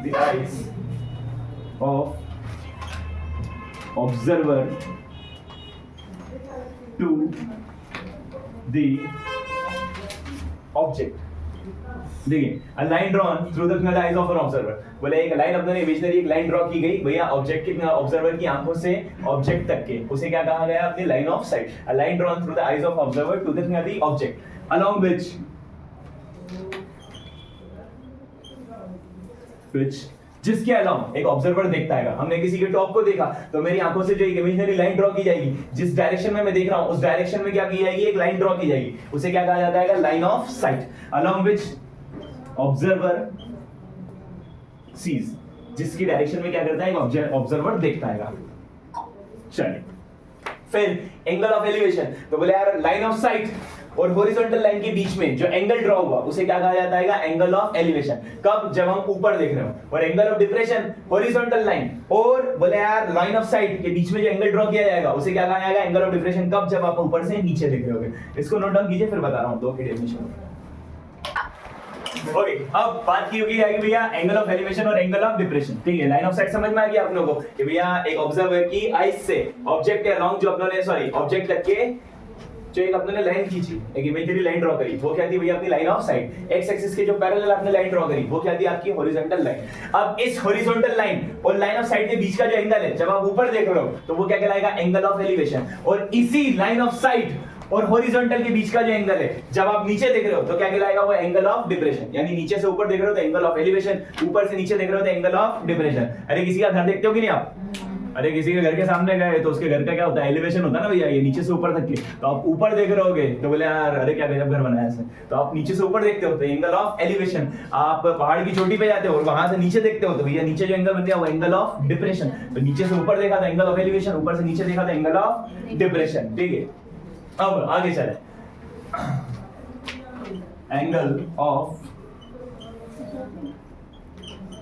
the eyes of observer to the object. देखिए, a line drawn through the eyes of an observer, बोले एक line अपने imaginary एक line draw की गई भैया object के ऑब्जर्वर की आंखों से ऑब्जेक्ट तक के, उसे क्या कहा गया? अपनी line of site. a line drawn through the eyes of observer to the object along which जिसके अलाउंग एक ऑब्जर्वर देखता है। हमने किसी के टॉप को देखा तो मेरी आंखों से जो एक इमेजिनरी लाइन ड्रॉ की जाएगी, जिस डायरेक्शन में मैं देख रहा हूं उस डायरेक्शन में क्या की जाएगी? एक लाइन ड्रॉ की जाएगी, उसे क्या कहा जाता है? Line of sight. Along which observer sees, जिसकी डायरेक्शन में क्या करता है? एक ऑब्जर्वर देखता है। चलिए, फिर एंगल ऑफ एलिवेशन, तो बोले यार लाइन ऑफ साइट और हॉरिजॉन्टल लाइन के बीच में जो एंगल ड्रॉ हुआ उसे क्या कहा जाता है? Angle of elevation. कब? जब हम ऊपर देख रहे हो। और angle of depression horizontal line और बोले यार लाइन ऑफ साइट के बीच में जो एंगल ड्रॉ किया जाएगा उसे क्या कहा जाएगा? Angle of depression. कब? जब आप ऊपर से नीचे देख रहे होगे। इसको नोट डाउन कीजिए, फिर बता रहा हूं दो की डेफिनेशन। ओके, अब बात की होगी कि भैया एंगल ऑफ एलिवेशन और एंगल ऑफ डिप्रेशन। ठीक है, लाइन ऑफ साइट समझ में आ गया आप लोगों को कि भैया एक ऑब्जर्वर की आईज से ऑब्जेक्ट के अलोंग जो अपने ऑब्जेक्ट तक के जो एक अपने लाइन खींची, एक इमेजिनरी लाइन ड्रॉ करी, वो क्या थी भैया? अपनी line of site. X axis के जो पैरेलल आपने लाइन ड्रॉ करी वो क्या थी? आपकी हॉरिजॉन्टल लाइन। अब इस हॉरिजॉन्टल लाइन और लाइन ऑफ साइट के बीच का जो एंगल है, जब आप ऊपर देख रहे हो तो वो क्या कहलाएगा? Angle of elevation. और इसी लाइन ऑफ साइट और हॉरिजॉन्टल के बीच का जो एंगल है, जब आप नीचे देख रहे हो तो क्या कहलाएगा? वो एंगल ऑफ डिप्रेशन। यानी नीचे से ऊपर देख रहे हो तो एंगल ऑफ एलिवेशन, ऊपर से नीचे देख रहे हो तो एंगल ऑफ डिप्रेशन। अरे किसी का घर देखते हो कि नहीं आप? अरे किसी के घर के सामने गए तो उसके घर का क्या होता है? एलिवेशन होता है ना भैया, ये नीचे से ऊपर तक के। तो आप ऊपर देख रहे होगे तो बोले यार अरे क्या गजब घर बनाया इसने, तो आप नीचे से ऊपर देखते हो तो एंगल ऑफ एलिवेशन। आप पहाड़ की चोटी पे जाते हो और वहां से नीचे देखते हो तो भैया नीचे जो एंगल बन गया वो एंगल ऑफ डिप्रेशन। तो नीचे से ऊपर देखा तो एंगल ऑफ एलिवेशन, ऊपर से नीचे देखा तो एंगल ऑफ डिप्रेशन। ठीक है, अब आगे चले। Angle of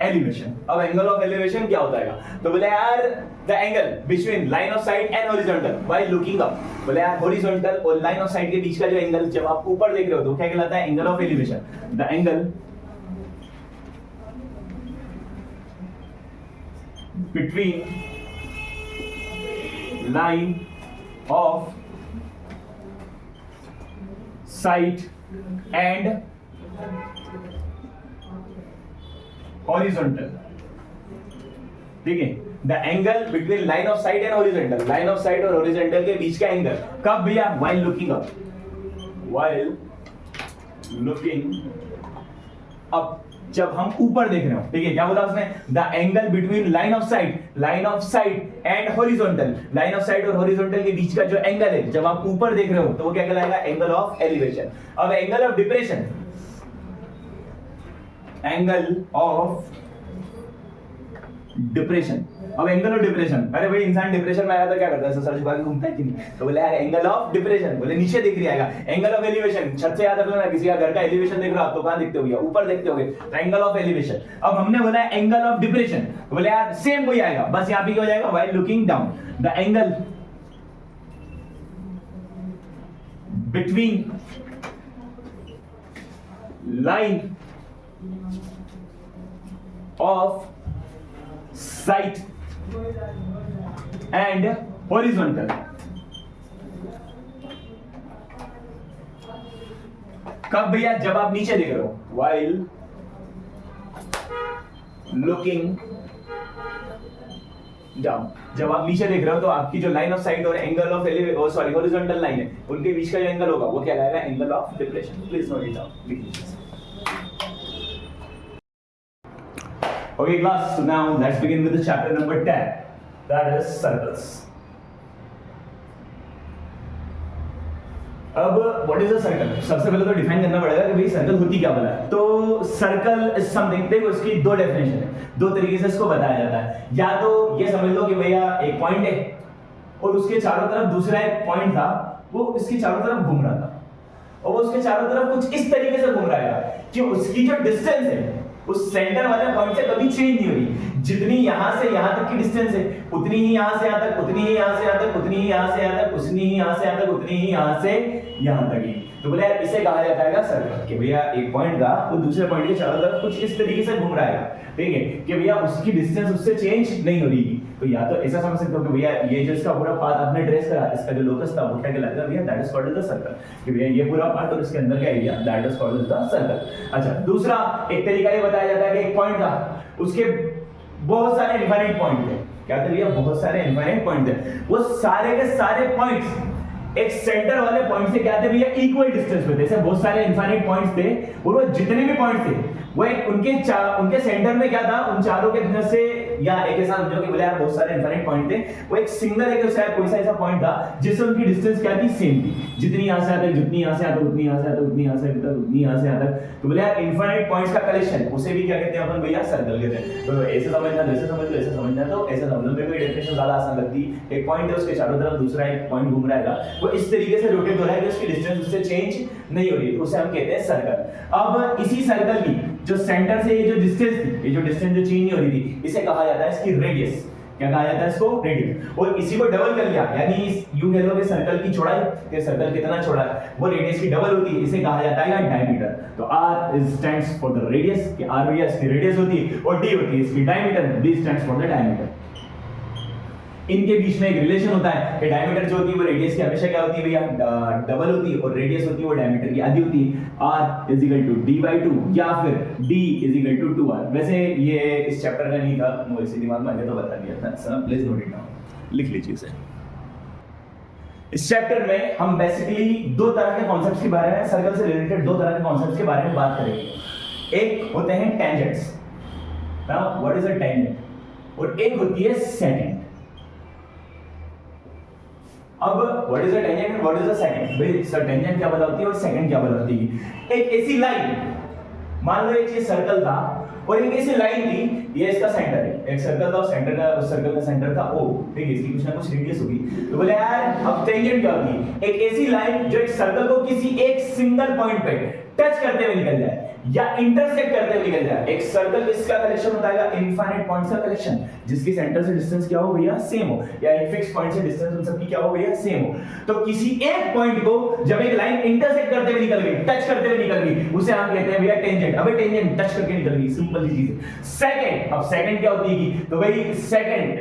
elevation. अब एंगल ऑफ एलिवेशन क्या होता है? तो बोले यार the angle between line of site and horizontal while looking up. बोले यार हॉरिजॉन्टल और लाइन ऑफ साइट के बीच का जो एंगल जब आप ऊपर देख रहे हो तो क्या कहलाता है? Angle of elevation. The angle between line of site and horizontal. ठीक है, the angle between line of site and horizontal, line of site और हॉरिजॉन्टल के बीच का एंगल कब भैया? While looking up, while looking up, जब हम ऊपर देख रहे हो। ठीक है, क्या बोला उसने? The angle between line of site and horizontal, line of site और हॉरिजॉन्टल के बीच का जो एंगल है जब आप ऊपर देख रहे हो तो वो क्या कहलाएगा? Angle of elevation. अब angle of depression, angle of depression. अब एंगल ऑफ डिप्रेशन, अरे भाई इंसान डिप्रेशन में आया तो क्या करता है? सर झुका के घूमता है कि नहीं? तो बोले यार एंगल ऑफ डिप्रेशन, बोले नीचे दिख रही आएगा। एंगल ऑफ एलिवेशन, छत से याद रखो ना, किसी का घर का एलिवेशन देख रहा हो तो कहां दिखते हो भैया? ऊपर देखते होगे, तो एंगल ऑफ एलिवेशन। अब हमने बोला एंगल ऑफ डिप्रेशन, बोले यार सेम वही आएगा, बस यहां पे क्या हो जाएगा? While looking down. The angle between line of site and horizontal, कब भैया? जब आप नीचे देख रहे हो, व्हाइल लुकिंग डाउन। जब आप नीचे देख रहे हो तो आपकी जो लाइन ऑफ साइट और एंगल ऑफ हॉरिजॉन्टल लाइन है उनके बीच का जो एंगल होगा वो क्या लाएगा? Angle of depression. Please note it down. Okay, class. So now let's begin with the chapter number 10. That is circles. अब व्हाट इज अ सर्कल? सबसे पहले तो डिफाइन करना पड़ेगा कि भाई सर्कल होती क्या भला है। तो सर्कल इज समथिंग, देखो इसकी दो डेफिनेशन है, दो तरीके से इसको बताया जाता है। या तो ये समझ लो कि भैया एक पॉइंट है और उसके चारों तरफ दूसरा एक पॉइंट था, वो इसकी चारों तरफ घूम रहा था और वो उसके चारों तरफ कुछ इस तरीके से घूम रहा है कि उसकी जो डिस्टेंस है उस सेंटर वाले पॉइंट से कभी चेंज नहीं हो रही। जितनी यहां से यहां तक की डिस्टेंस है उतनी ही यहां से यहां तक, उतनी ही यहां से यहां तक, उतनी ही यहां से यहां तक, उतनी ही यहां से यहां तक, उतनी ही यहां से यहां तक ही। तो बोले यार इसे कहा जाता है सर्कल कि भैया एक पॉइंट था वो दूसरे पॉइंट के चारों तरफ कुछ इस तरीके से घूम रहा है, ठीक है, कि भैया उसकी डिस्टेंस उससे चेंज नहीं हो रही। तो या तो ऐसा समझ सकते हो कि भैया ये जो इसका पूरा पाथ आपने ट्रेस करा, इसका जो लोकस था वो क्या कहलाता है भैया, that is called the circle, कि भैया ये पूरा पार्ट और इसके अंदर का area that is called the circle. अच्छा, दूसरा एक तरीका ये बताया जाता है कि एक पॉइंट था, उसके बहुत सारे इनफाइनाइट पॉइंट थे। क्या थे भैया? बहुत सारे इनफाइनाइट पॉइंट थे। वो सारे के सारे पॉइंट्स एक सेंटर वाले पॉइंट से क्या थे भैया, इक्वल डिस्टेंस पे थे। ऐसे बहुत सारे इनफाइनाइट पॉइंट्स थे और वो जितने भी पॉइंट थे वो एक उनके सेंटर में क्या था, उन चारों के अंदर से, या एक ऐसा समझो कि बोले यार बहुत सारे इनफाइनाइट पॉइंट थे, वो एक सिंगल एक शायद कोई सा ऐसा पॉइंट था जिससे उनकी डिस्टेंस क्या थी, सेम थी। जितनी यहां से आते, जितनी यहां से आते, उतनी यहां से आते, उतनी यहां से आते, उतनी यहां से आते। तो बोले यार इनफाइनाइट पॉइंट्स का कलेक्शन, उसे भी क्या कहते हैं अपन भैया, सर्कल कहते हैं। तो ऐसे समझना, जैसे समझ लो, ऐसे समझना, तो ऐसे समझ लो। मेरे को डेफिनेशन ज्यादा आसान लगती है। एक पॉइंट है, उसके चारों तरफ दूसरा एक पॉइंट घूम रहा है, वो इस तरीके से रोटेट हो रहा है कि उसकी डिस्टेंस उससे चेंज नहीं हो रही, उसे हम कहते हैं सर्कल। अब इसी सर्कल की जो सेंटर से ये जो डिस्टेंस थी, ये जो डिस्टेंस जो चेंज नहीं हो रही थी, इसे कहा जाता है इसकी रेडियस। क्या कहा जाता है इसको? रेडियस। और इसी को डबल कर लिया, यानी यूं कह लो कि सर्कल की चौड़ाई, कि सर्कल कितना चौड़ा है, वो रेडियस की डबल होती है, इसे कहा जाता है डायमीटर। तो r stands for the radius, कि r भैया इसकी रेडियस होती है और d होती है इसकी diameter, d stands for the diameter. इनके बीच में एक रिलेशन होता है कि डायमीटर जो होती है वो रेडियस की हमेशा क्या होती है भैया, डबल होती है, और रेडियस होती है वो डायमीटर की आधी होती है। r is equal to d/2 या फिर d is equal to 2r। वैसे ये इस चैप्टर का नहीं था, मुझे इसी दिमाग में आ गया तो बता दिया था। Sir please note it down, लिख लीजिए इसे। इस चैप्टर में हम बेसिकली दो तरह के कॉन्सेप्ट्स के बारे में, सर्कल से रिलेटेड दो तरह के कॉन्सेप्ट्स के बारे में बात करेंगे। एक होते हैं tangents, now what is a tangent, और एक होती है सेकेंड। अब what is a tangent and what is a second? भाई सर टेंजेंट क्या बताती है और सेकंड क्या बताती है? एक ऐसी लाइन, मान लो एक ये सर्कल था और एक ऐसी लाइन थी, ये इसका सेंटर है, एक सर्कल था, सेंटर का, उस सर्कल का सेंटर था O, ठीक है, इसकी कुछ ना कुछ रेडियस होगी। तो बोले यार अब टेंजेंट क्या होती है? एक ऐसी लाइन जो एक सर्कल को किसी एक सिंगल पॉइंट पे टच करते हुए निकल जाए या इंटरसेक्ट करते हुए निकल जाए। एक सर्कल किसका कलेक्शन होता है? इनफाइनाइट पॉइंट्स का कलेक्शन, जिसकी सेंटर से डिस्टेंस क्या हो भैया, सेम हो, या एक फिक्स पॉइंट से डिस्टेंस उन सबकी क्या हो भैया, सेम हो। तो किसी एक पॉइंट को जब एक लाइन इंटरसेक्ट करते हुए निकल गई, टच करते हुए निकल गई, उसे हम कहते हैं भैया टेंजेंट। अबे टेंजेंट टच करके निकल गई, सिंपल सी चीज है। सेकंड, अब सेकंड क्या होती है? तो भाई सेकंड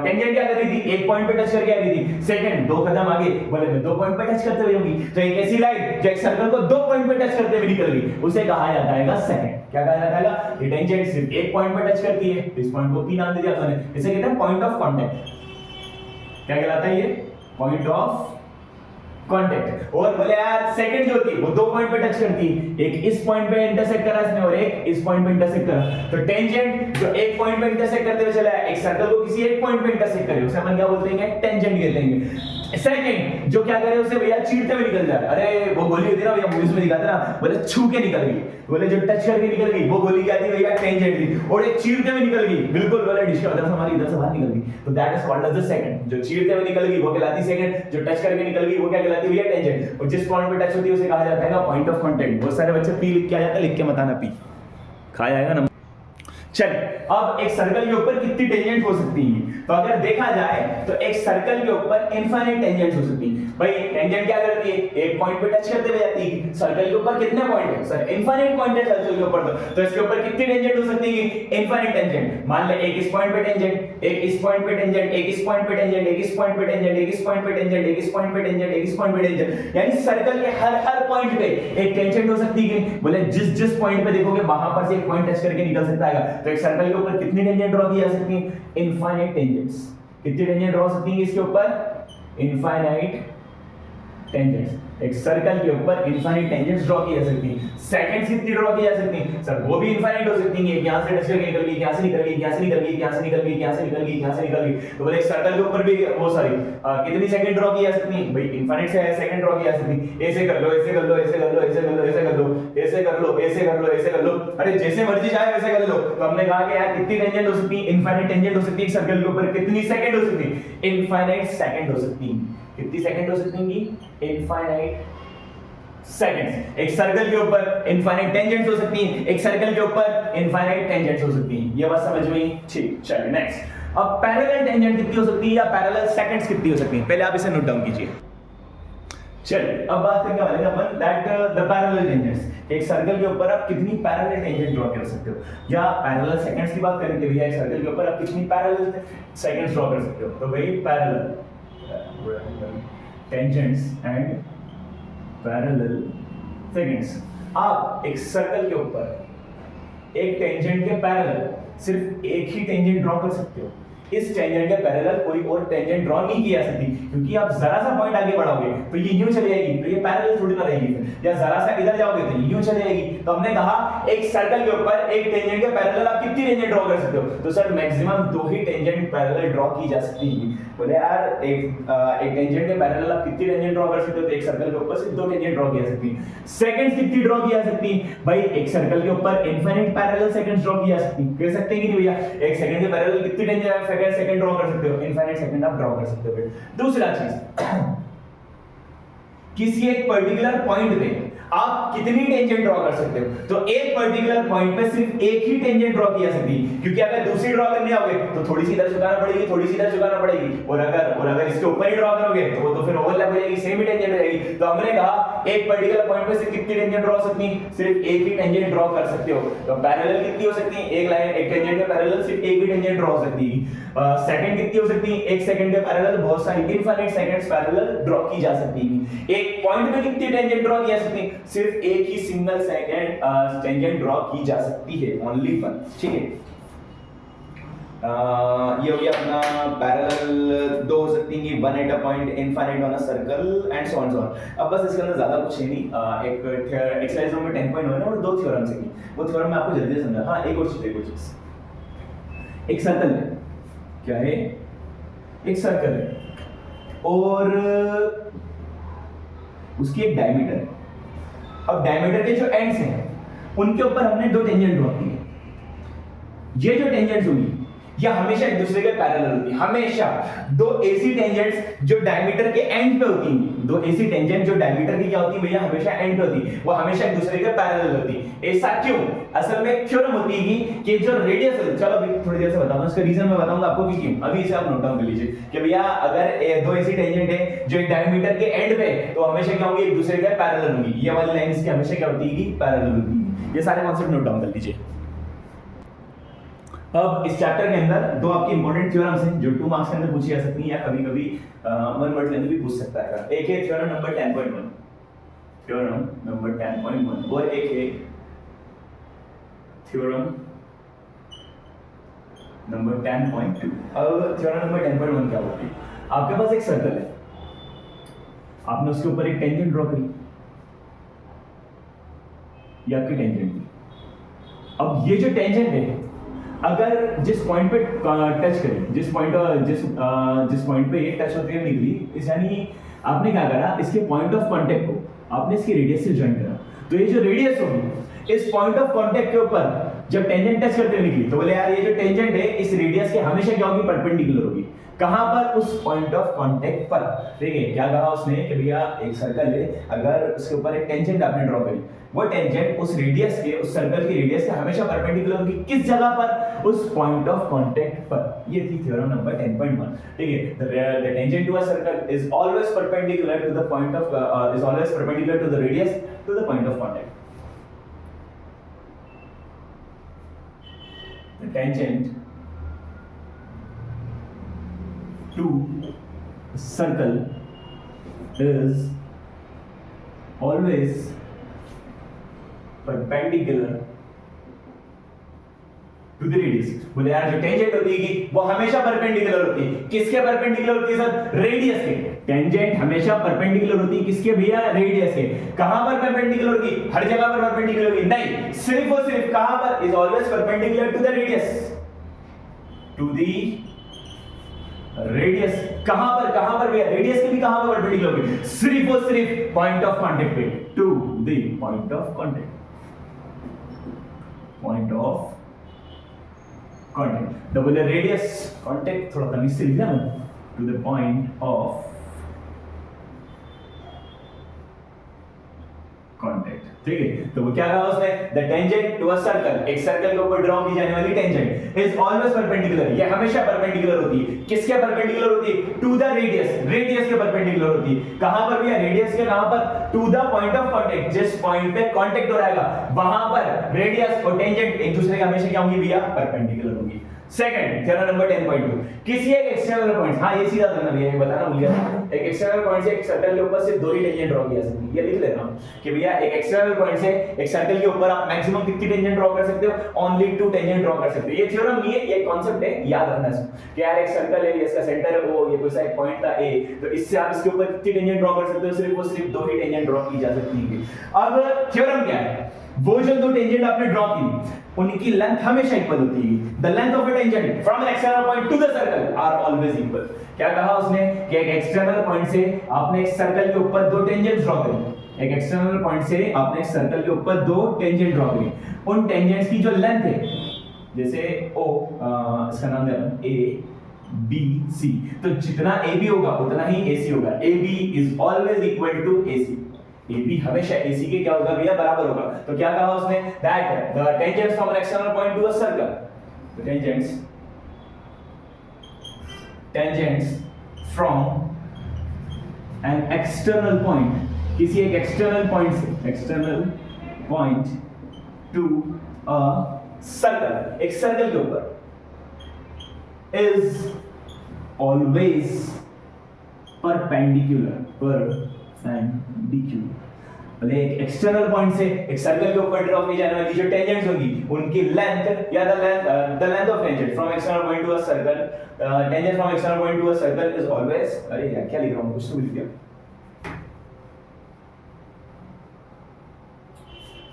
टेंजेंट क्या कर रही थी, एक पॉइंट पे टच करके आ रही थी, सेकंड दो कदम आगे, बोले मैं दो पॉइंट पे टच करते हुए होगी। तो एक ऐसी लाइन जो एक सर्कल को दो पॉइंट पे टच करते हुए निकल गई, उसे कहा जाता है सेकंड। क्या कहा जाता है? ये टेंजेंट सिर्फ एक पॉइंट पे टच करती है, इस पॉइंट को P नाम दे दिया हमने, इसे कहते हैं पॉइंट ऑफ कांटेक्ट। क्या कहलाता है ये? Point of contact. और बोले यार सेकंड जो होती है वो दो पॉइंट पे टच करती है, एक इस पॉइंट पे इंटरसेक्ट करा इसने और एक इस पॉइंट पे इंटरसेक्ट करा। तो टेंजेंट जो एक पॉइंट पे इंटरसेक्ट करते हुए चला है, एक सर्कल को किसी एक पॉइंट पे इंटरसेक्ट करे, उसे अपन क्या बोलते हैं? टेंजेंट कहते हैं। सेकंड जो क्या करे, उसे भैया चीरते हुए निकल जाए। अरे वो गोली होती है ना भैया, मूवीज में दिखाते ना, बोले छू के निकल गई, बोले जो टच करके निकल गई वो गोली क्या थी भैया, टेंजेंट थी। और एक चीरते हुए निकल गई, बिल्कुल बोले डिश का उधर से हमारी इधर से बाहर निकल गई, तो that is called as the secant. जो चीरते हुए निकल गई वो कहलाती सेकंड, जो टच करके निकल गई वो क्या कहलाती भैया, टेंजेंट। और जिस पॉइंट पे टच होती है उसे कहा जाता है पॉइंट ऑफ कांटेक्ट। बहुत सारे बच्चे पी लिख के आ जाते हैं, लिख के मत आना पी, खाया जाएगा ना। चलिए, अब एक सर्कल के ऊपर कितनी टेंजेंट हो सकती है? तो अगर देखा जाए तो एक सर्कल के ऊपर इनफाइनाइट टेंजेंट्स हो सकती है। भाई टेंजेंट क्या करती है? एक पॉइंट पे टच करते हुए जाती है। सर्कल के ऊपर कितने पॉइंट है सर? इनफाइनाइट पॉइंट है सर्कल के ऊपर, तो इसके ऊपर कितनी टेंजेंट हो सकती है? Infinite tangent. मान ले एक इस पॉइंट पे टेंजेंट, एक इस पॉइंट पे टेंजेंट, एक इस पॉइंट पे टेंजेंट, एक इस पॉइंट पे टेंजेंट, एक इस पॉइंट पे टेंजेंट, एक इस पॉइंट पे टेंजेंट, एक इस पॉइंट पे टेंजेंट, यानी सर्कल के हर पॉइंट पे एक टेंजेंट हो सकती है। बोले जिस पॉइंट पे देखोगे वहां पर से एक पॉइंट टच करके निकल सकता है। तो एक सर्कल के ऊपर कितनी टेंजेंट ड्रॉ की जा सकती है? Infinite tangents. कितनी टेंजेंट ड्रॉ सकती है इसके ऊपर? Infinite tangents. एक सर्कल के ऊपर इनफाइनाइट टेंजेंट्स ड्रॉ की जा सकती हैं। सेकंड्स कितनी ड्रॉ की जा सकती हैं सर? वो भी इनफाइनाइट हो सकती हैं। यहां से टच करके निकल गई, यहां से निकल गई, यहां से निकल गई, यहां से निकल गई, यहां से निकल गई, यहां से निकल गई। तो बोले एक सर्कल के ऊपर भी वो सारी कितनी सेकंड ड्रॉ की जा सकती हैं भाई? इनफाइनाइट से सेकंड ड्रॉ की जा सकती है। ऐसे कर लो, ऐसे कर लो, ऐसे कर लो, ऐसे कर लो, ऐसे कर लो, ऐसे कर लो, ऐसे कर लो, ऐसे कर लो, अरे जैसे मर्जी चाहे वैसे कर लो। तो हमने कहा कि यार कितनी टेंजेंट हो सकती है? इनफाइनाइट टेंजेंट हो सकती है सर्कल के ऊपर। कितनी सेकंड हो सकती है? इनफाइनाइट सेकंड हो सकती है। कितनी सेकंड हो सकती है? Infinite seconds. एक सर्कल के ऊपर इनफाइनाइट टेंजेंट्स हो सकती हैं, एक सर्कल के ऊपर इनफाइनाइट टेंजेंट्स हो सकती हैं। ये बात समझ में आई? ठीक, चलिए नेक्स्ट। अब पैरेलल टेंजेंट कितनी हो सकती है या पैरेलल सेकंड्स कितनी हो सकती हैं? पहले आप इसे नोट डाउन कीजिए। चलिए अब बात करने वाले हैं अपन दैट द पैरेलल टेंजेंट्स। एक सर्कल के ऊपर आप कितनी पैरेलल टेंजेंट ड्रॉ कर सकते हो, या पैरेलल सेकंड्स की बात करें कि भैया एक सर्कल के ऊपर आप कितनी पैरेलल सेकंड्स ड्रॉ कर सकते हो। तो भाई parallel tangents and parallel seconds. आप एक सर्कल के ऊपर एक टेंजेंट के पैरेलल सिर्फ एक ही टेंजेंट ड्रॉ कर सकते हो। इस टेंजेंट के पैरेलल कोई और टेंजेंट ड्रॉ नहीं की जा सकती, क्योंकि आप जरा सा पॉइंट आगे बढ़ाओगे तो ये यूं चली जाएगी, तो ये पैरेलल थोड़ी ना रहेगी फिर। या जरा सा इधर जाओगे तो ये यूं चली जाएगी। तो हमने कहा एक सर्कल के ऊपर एक टेंजेंट के पैरेलल आप कितनी टेंजेंट ड्रॉ कर सकते हो? तो सर मैक्सिमम 2 ही टेंजेंट पैरेलल ड्रॉ की जा सकती है। बोले यार एक टेंजेंट के पैरेलल आप कितनी टेंजेंट ड्रॉ कर सकते हो? तो एक सर्कल के ऊपर सिर्फ 2 टेंजेंट ड्रॉ की जा सकती है। सेकंड्स कितनी ड्रॉ की जा सकती है? भाई एक सर्कल के ऊपर इनफिनिट पैरेलल सेकंड्स ड्रॉ की जा सकती है। कह सकते हैं कि नहीं भैया एक सेकंड के पैरेलल कितनी टेंजेंट सेकंड ड्रॉ कर सकते हो? इनफिनिट सेकंड आप ड्रॉ कर सकते हो। दूसरा चीज, किसी एक पर्टिकुलर पॉइंट पे आप कितनी टेंजेंट ड्रॉ कर सकते हो? तो एक पर्टिकुलर पॉइंट पे सिर्फ एक ही टेंजेंट ड्रॉ की जा सकती है, क्योंकि अगर दूसरी ड्रॉ करने आओगे तो थोड़ी सी इधर झुकाना पड़ेगी, थोड़ी सी इधर झुकाना पड़ेगी, और अगर इसके ऊपर ही ड्रॉ करोगे तो वो तो फिर ओवरलैप हो जाएगी, सेम ही टेंजेंट रहेगी। तो हमने कहा एक पर्टिकुलर पॉइंट पे सिर्फ कितनी टेंजेंट ड्रॉ सकती है? सिर्फ एक ही टेंजेंट ड्रॉ कर सकते हो। तो पैरेलल कितनी हो सकती है? एक लाइन एक टेंजेंट के पैरेलल सिर्फ एक ही टेंजेंट ड्रॉ हो सकती है। सेकंड कितनी हो सकती है? एक सेकंड के पैरेलल बहुत सारी इनफिनिट सेकंड्स पैरेलल ड्रॉ की जा सकती है। एक पॉइंट पे कितनी टेंजेंट ड्रॉ की जा सकती है? सिर्फ एक ही सिंगल सेकंड टेंजेंट ड्रॉ की जा सकती है, ओनली वन। ठीक है, ये हो गया अपना पैरेलल। दो हो सकती है, one at a point, infinite on a circle and so on so on. अब बस इसके अंदर ज्यादा कुछ है नहीं। एक एक्सरसाइज नंबर 10.1 है ना, और 2 थ्योरम्स हैं। वो थ्योरम मैं आपको जल्दी से समझा। हाँ, एक और चीज, एक सर्कल है। क्या है? एक सर्कल है और उसकी एक डायमीटर है। अब डायमीटर के जो एंड्स हैं उनके ऊपर हमने 2 टेंजेंट ड्रॉ किए। ये जो टेंजेंट्स होंगी ये हमेशा एक दूसरे के पैरेलल होती है। हमेशा 2 ऐसी टेंजेंट्स जो डायमीटर के एंड पे होती हैं, 2 ऐसी टेंजेंट जो डायमीटर की क्या होती है भैया? हमेशा एंड पे होती है। वो हमेशा एक दूसरे के पैरेलल होती है। ऐसा क्यों? असल में थ्योरम होती है कि जो रेडियस है, चलो अभी थोड़ी देर से बताऊंगा, इसका रीजन मैं बताऊंगा आपको कि क्यों। अभी इसे आप नोट डाउन कर लीजिए कि भैया अगर 2 ऐसी टेंजेंट है जो एक डायमीटर के एंड पे, तो हमेशा क्या होंगी? एक दूसरे के पैरेलल होंगी। ये वाली लाइंस की हमेशा क्या होती है? पैरेलल होती है। ये सारे कॉन्सेप्ट नोट डाउन कर लीजिए। अब इस चैप्टर के अंदर 2 आपकी इंपॉर्टेंट थ्योरम्स हैं जो 2 मार्क्स के अंदर पूछी जा सकती हैं, या कभी-कभी 1 वर्ड के अंदर भी पूछ सकता है। एक है थ्योरम नंबर 10.1, थ्योरम नंबर 10.1, और एक है थ्योरम नंबर 10.2। अब थ्योरम नंबर 10.1 क्या होती है? आपके पास एक सर्कल है, आपने उसके ऊपर एक टेंजेंट ड्रॉ करी, ये आपकी टेंजेंट थी। अब ये जो टेंजेंट है, अगर जिस पॉइंट पे टच करें, जिस पॉइंट पे ये टच होते हुए निकली, इस यानी आपने क्या करा? इसके पॉइंट ऑफ कांटेक्ट को आपने इसकी रेडियस से ज्वाइन करा। तो ये जो रेडियस होगी, इस पॉइंट ऑफ कांटेक्ट के ऊपर जब टेंजेंट टच करते हुए निकली, तो बोले यार ये जो टेंजेंट है इस रेडियस के हमेशा क्या होगी? परपेंडिकुलर होगी। कहां पर? उस पॉइंट ऑफ कांटेक्ट पर। ठीक है, क्या कहा उसने कि भैया एक सर्कल है, अगर उसके ऊपर एक टेंजेंट आपने ड्रॉ करी, वो टेंजेंट उस रेडियस के, उस सर्कल की रेडियस के हमेशा परपेंडिकुलर होगी। किस जगह पर? उस पॉइंट ऑफ कांटेक्ट पर। ये थी थ्योरम नंबर 10.1। ठीक है, the tangent to a circle is always perpendicular to the point of is always perpendicular to the radius to the point of contact. The tangent to a circle is always perpendicular to the radius। बोले यार जो tangent होती है वो हमेशा perpendicular होती है। किसके परपेंडिकुलर होती है सर? रेडियस के। टेंजेंट हमेशा परपेंडिकुलर होती है किसके भैया, रेडियस के। कहां पर परपेंडिकुलर होगी, हर जगह पर परपेंडिकुलर होगी नहीं, सिर्फ और सिर्फ कहां पर, is always perpendicular to the radius, to the radius. कहां पर भैया, रेडियस के भी कहां पर परपेंडिकुलर होगी, सिर्फ और सिर्फ पॉइंट ऑफ कांटेक्ट पे, to the point of contact, point of contact. तो बोले रेडियस कांटेक्ट थोड़ा तमीज से लिखना, to the point of contact, ठीक है। तो वो क्या कहा उसने, the tangent to a circle, एक सर्कल के ऊपर ड्रॉ की जाने वाली टेंजेंट इज ऑलवेज परपेंडिकुलर, ये हमेशा परपेंडिकुलर होती है, किसके परपेंडिकुलर होती है, टू द रेडियस, रेडियस के परपेंडिकुलर होती है। कहां पर भैया, रेडियस के कहां पर, to the point of contact, जिस पॉइंट पे कांटेक्ट हो रहेगा वहां पर रेडियस और टेंजेंट एक दूसरे के हमेशा क्या होंगी भैया, परपेंडिकुलर होंगी। सेकंड, थ्योरम नंबर 10.2, किसी एक एक्सटर्नल पॉइंट, हां ये सीधा करना भैया, ये बताना भूल गया था, एक एक्सटर्नल पॉइंट से एक सर्कल के ऊपर सिर्फ दो ही टेंजेंट ड्रॉ किया सकती है, ये लिख लेना कि भैया एक एक्सटर्नल पॉइंट से एक सर्कल के ऊपर आप मैक्सिमम कितनी टेंजेंट ड्रॉ कर सकते हो, ओनली 2 टेंजेंट ड्रॉ कर सकते हो। ये थ्योरम नहीं है, ये कांसेप्ट है, याद रखना इसको कि यार एक सर्कल है, इसका सेंटर है O, ये कोई सा एक पॉइंट था A, तो इससे आप इसके ऊपर कितनी टेंजेंट ड्रॉ कर सकते हो, सिर्फ और सिर्फ दो ही टेंजेंट ड्रॉ की जा सकती है। अब थ्योरम क्या है, वो जो दो टेंजेंट आपने ड्रॉ की उनकी लेंथ हमेशा इक्वल होती है, the length of a tangent from an external point to the circle are always equal. क्या कहा उसने कि एक एक्सटर्नल पॉइंट से आपने एक सर्कल के ऊपर दो टेंजेंट्स ड्रॉ करी, एक एक्सटर्नल पॉइंट से आपने एक सर्कल के ऊपर दो टेंजेंट ड्रॉ करी, उन टेंजेंट्स की जो लेंथ है, जैसे O, इसका नाम दे A B C, तो जितना AB होगा उतना ही AC होगा, AB is always equal to AC, AB हमेशा AC के क्या होगा भैया, बराबर होगा। तो क्या कहा उसने, that the tangents from an external point to a circle, the tangents from an external point, किसी एक एक्सटर्नल पॉइंट से, external point to a circle, एक सर्कल के ऊपर, इज ऑलवेज परपेंडिकुलर, परपेंडिकुलर। एक एक्सटर्नल पॉइंट से एक सर्कल के ऊपर ड्रॉ की जाने वाली जो टेंजेंट्स होगी उनकी लेंथ या the length of tangent from external point to a circle, tangent from external point to a circle is always, अरे यार क्या लिख रहा हूं, कुछ तो लिख दिया,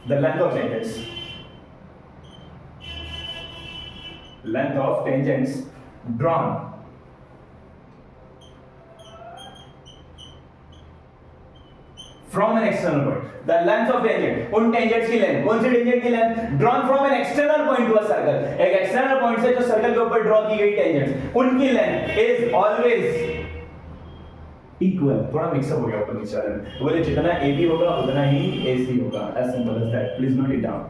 the length of tangents, length of tangents drawn from an external point, the length of tangent, उन टेंजेंट्स की लेंथ, कौन सी टेंजेंट की length, drawn from an external point to a circle, एक एक्सटर्नल पॉइंट से जो सर्कल के ऊपर draw की गई टेंजेंट्स उनकी लेंथ इज ऑलवेज इक्वल। थोड़ा मिक्सअप हो गया ऊपर नीचे वाले में, बोले जितना AB होगा उतना ही AC होगा, as simple as that, please note it down।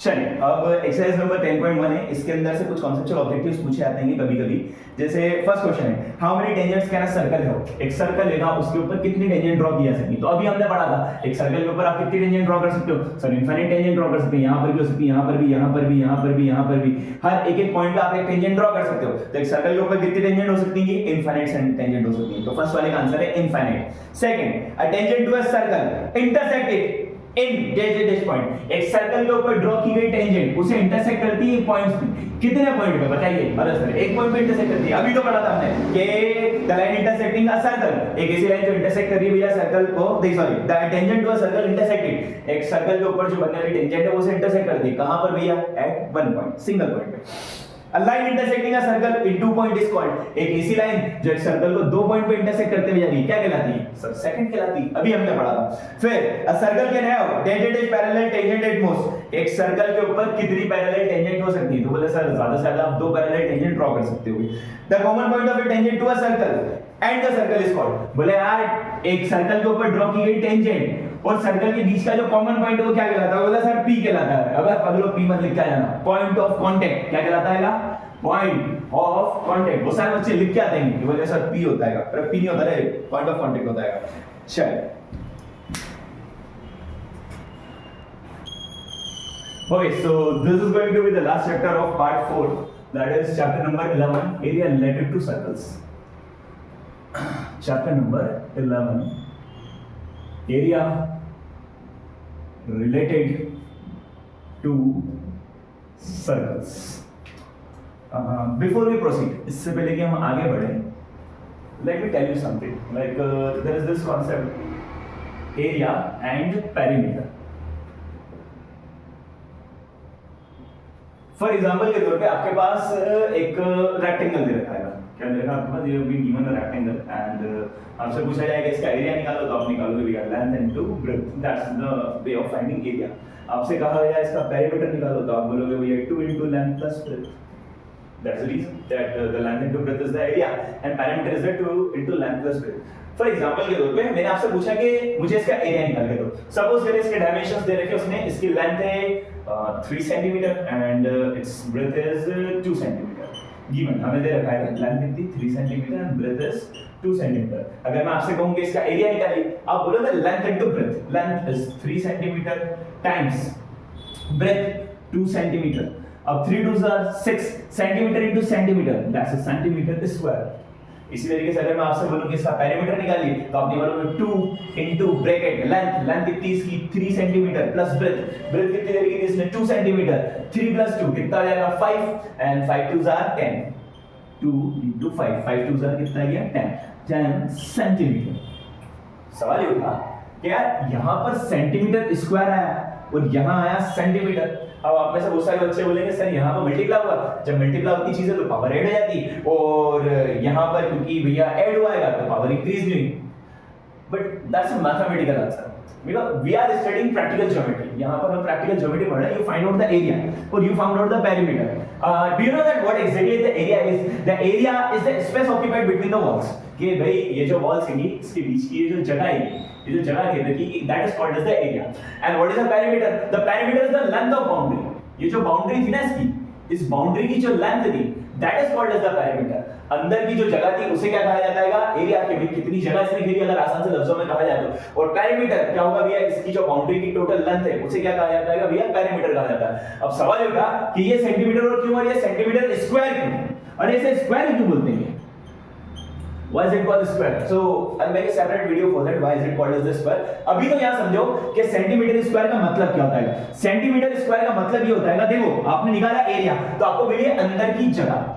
चलिए अब एक्सरसाइज नंबर 10.1 है, इसके अंदर से कुछ कॉन्सेप्चुअल ऑब्जेक्टिव्स पूछे जाते हैं कभी-कभी। जैसे फर्स्ट क्वेश्चन है, how many tangents can a circle have, एक सर्कल लेगा उसके ऊपर कितनी टेंजेंट ड्रॉ की जा सकती है। तो अभी हमने पढ़ा था एक सर्कल के ऊपर आप कितनी टेंजेंट ड्रॉ कर सकते हो, सर इनफिनिट टेंजेंट ड्रॉ कर सकते हैं, यहां पर भी हो सकती है, यहां पर भी, यहां पर भी, यहां पर भी, यहां पर भी, हर एक एक पॉइंट पे आप एक टेंजेंट ड्रॉ कर सकते हो। तो एक सर्कल के ऊपर कितनी टेंजेंट हो सकती है, इनफिनिट टेंजेंट हो सकती है। तो फर्स्ट वाले का आंसर है infinite. Second, a tangent to a circle intersected in dash point, एक सर्कल के ऊपर ड्रॉ की गई टेंजेंट उसे इंटरसेक्ट करती है पॉइंट्स पे, कितने पॉइंट पे बताइए, अरे सर एक पॉइंट पे इंटरसेक्ट करती है, अभी तो पढ़ा था हमने कि the line intersecting a circle, एक ऐसी लाइन जो इंटरसेक्ट कर रही है भैया सर्कल को, sorry the tangent to a circle intersected, एक सर्कल के ऊपर जो बनने वाली टेंजेंट है वो उसे इंटरसेक्ट करती है, कहां पर भैया, at one point, single point पे। A line intersecting a circle in 2 point is called, एक ऐसी लाइन जो एक सर्कल को 2 पॉइंट पे इंटरसेक्ट करते हुए जा रही है, क्या कहलाती है सर, सेकंड कहलाती है, अभी हमने पढ़ा था। फिर a circle can have tangent is parallel tangent at most, एक सर्कल के ऊपर कितनी पैरेलल टेंजेंट हो सकती है, तो बोले सर ज्यादा से ज्यादा आप 2 पैरेलल टेंजेंट ड्रॉ कर सकते हो। The common point of a tangent to a circle and the circle is called, बोले यार एक सर्कल के ऊपर ड्रॉ की गई टेंजेंट और सर्कल के बीच का जो कॉमन पॉइंट है वो क्या कहलाता है, बोला सर P कहलाता है। अगर अगलो P मत लिख के जाना, पॉइंट ऑफ कांटेक्ट क्या कहलाता है, पॉइंट ऑफ कांटेक्ट। वो सारे बच्चे लिख के आते हैं कि बोले सर P होता है, पर P नहीं होता रे, पॉइंट ऑफ कांटेक्ट होता है। चल okay, so this is going to be the last chapter of part 4, that is chapter number 11, area related to circles। chapter number 11, area related to circles. Before we proceed, इससे पहले कि हम आगे बढ़े, let me tell you something like there is this concept area and perimeter. For example के तौर पे आपके पास एक रेक्टेंगल दे रखा है, क्या दे रखा है आपके पास, ये been given a rectangle and आपसे पूछा जाएगा इसका एरिया निकालो, तो आप निकालोगे भैया length into breadth, that's the way of finding area. आपसे कहा गया इसका पेरीमीटर निकालो, तो आप बोलोगे भैया 2 into length plus breadth, that's the reason that the length into breadth is the area and perimeter is the 2 into length plus breadth. For example के तौर पे मैंने आपसे पूछा कि मुझे इसका एरिया निकाल के दो, सपोज करें इसके डायमेंशंस दे रखे उसने, इसकी लेंथ है 3 centimetre and it's breadth is 2 centimetre given, हमें दे रखा है लेंथ कितनी 3 centimetre and breadth is 2 centimetre. अगर मैं आपसे कहूं कि इसका एरिया निकालिए, आप बोलोगे length into breadth, length is 3 centimetre times breadth 2 centimetre, अब 3 2s are 6 centimetre into centimetre, that's a centimetre square. इसी तरीके से अगर मैं आपसे बोलूं कि इसका पेरीमीटर निकालिए, तो आप निकालोगे 2 into ब्रैकेट लेंथ, लेंथ कितनी इसकी 3 सेंटीमीटर प्लस ब्रेड्थ, ब्रेड्थ कितनी देरी की इसने 2 सेंटीमीटर, 3 plus 2 कितना आ जाएगा 5 and 5 2s are 10, 2 into 5, 5 2s are कितना आ गया 10 सेंटीमीटर। सवाल ये उठा कि यार यहाँ पर सेंटीमीटर स्क्वायर आया और यहाँ आया सेंटीमीटर, अब आप में से बहुत सारे बच्चे बोलेंगे सर यहाँ पर मल्टीप्लाई हुआ, जब मल्टीप्लाई होती चीजें तो पावर ऐड हो जाती, और यहाँ पर क्योंकि भैया ऐड हुआ है तो पावर इंक्रीज नहीं, but that's a mathematical answer because we are studying practical geometry. यहाँ पर हम प्रैक्टिकल ज्योमेट्री पढ़ रहे हैं, you find out the area और you found out the perimeter. Do you know that what exactly the area is? The area is the space occupied between the walls, कि भाई ये जो वॉल्स है इसके बीच की ये जो जगह है, ये जो जगह है देखिए that is called as the area. And what is the perimeter? The perimeter is the length of boundary. ये जो बाउंड्री थी ना इसकी, इस बाउंड्री की जो लेंथ थी that is called as the perimeter. अंदर की जो जगह थी उसे क्या कहा जाता है? एरिया। के भाई कितनी जगह इसने घेरी अगर आसान से लफ्जों में कहा जाए तो। और पेरीमीटर क्या होगा भैया? इसकी जो बाउंड्री की टोटल लेंथ है उसे क्या कहा जाता है भैया? पेरीमीटर कहा जाता है। अब सवाल ये उठा कि ये सेंटीमीटर और क्यों, और ये सेंटीमीटर स्क्वायर क्यों, और इसे स्क्वायर क्यों बोलते हैं? Why is it called square? So I'll make a separate video for that. Why is it called as the square? अभी तो यहाँ समझो कि सेंटीमीटर स्क्वायर का मतलब क्या होता है। सेंटीमीटर स्क्वायर का मतलब ये होता है, देखो आपने निकाला एरिया तो आपको मिली अंदर की जगह,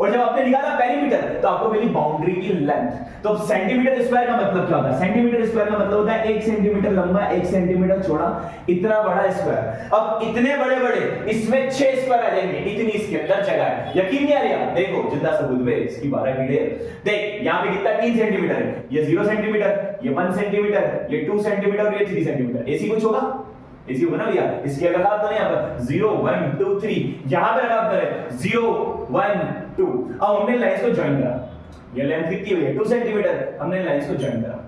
और जब आपने निकाला पेरीमीटर तो आपको मिली बाउंड्री की लेंथ। तो अब सेंटीमीटर स्क्वायर का मतलब क्या होता है? सेंटीमीटर स्क्वायर का मतलब होता है 1 सेंटीमीटर लंबा 1 सेंटीमीटर चौड़ा, इतना बड़ा स्क्वायर। अब इतने बड़े बड़े इसमें 6 स्क्वायर आ जाएंगे, इतनी इसके अंदर जगह है। यकीन नहीं आ रहा? देखो जिंदा सबूत पे इसकी 12 वीडियो देख, यहाँ पे कितना 3 सेंटीमीटर है, ये 0 सेंटीमीटर, ये 1 सेंटीमीटर, ये 2 सेंटीमीटर और ये 3 सेंटीमीटर। ऐसी कुछ होगा? इसी होगा ना भैया। इसकी अगर आप तो यहाँ पर 0 1 2 3, यहाँ पे लगा करें 0 1 2। अब हमने लाइंस को ज्वाइन करा, ये लेंथ कितनी है 2 सेंटीमीटर, हमने लाइंस को ज्वाइन करा,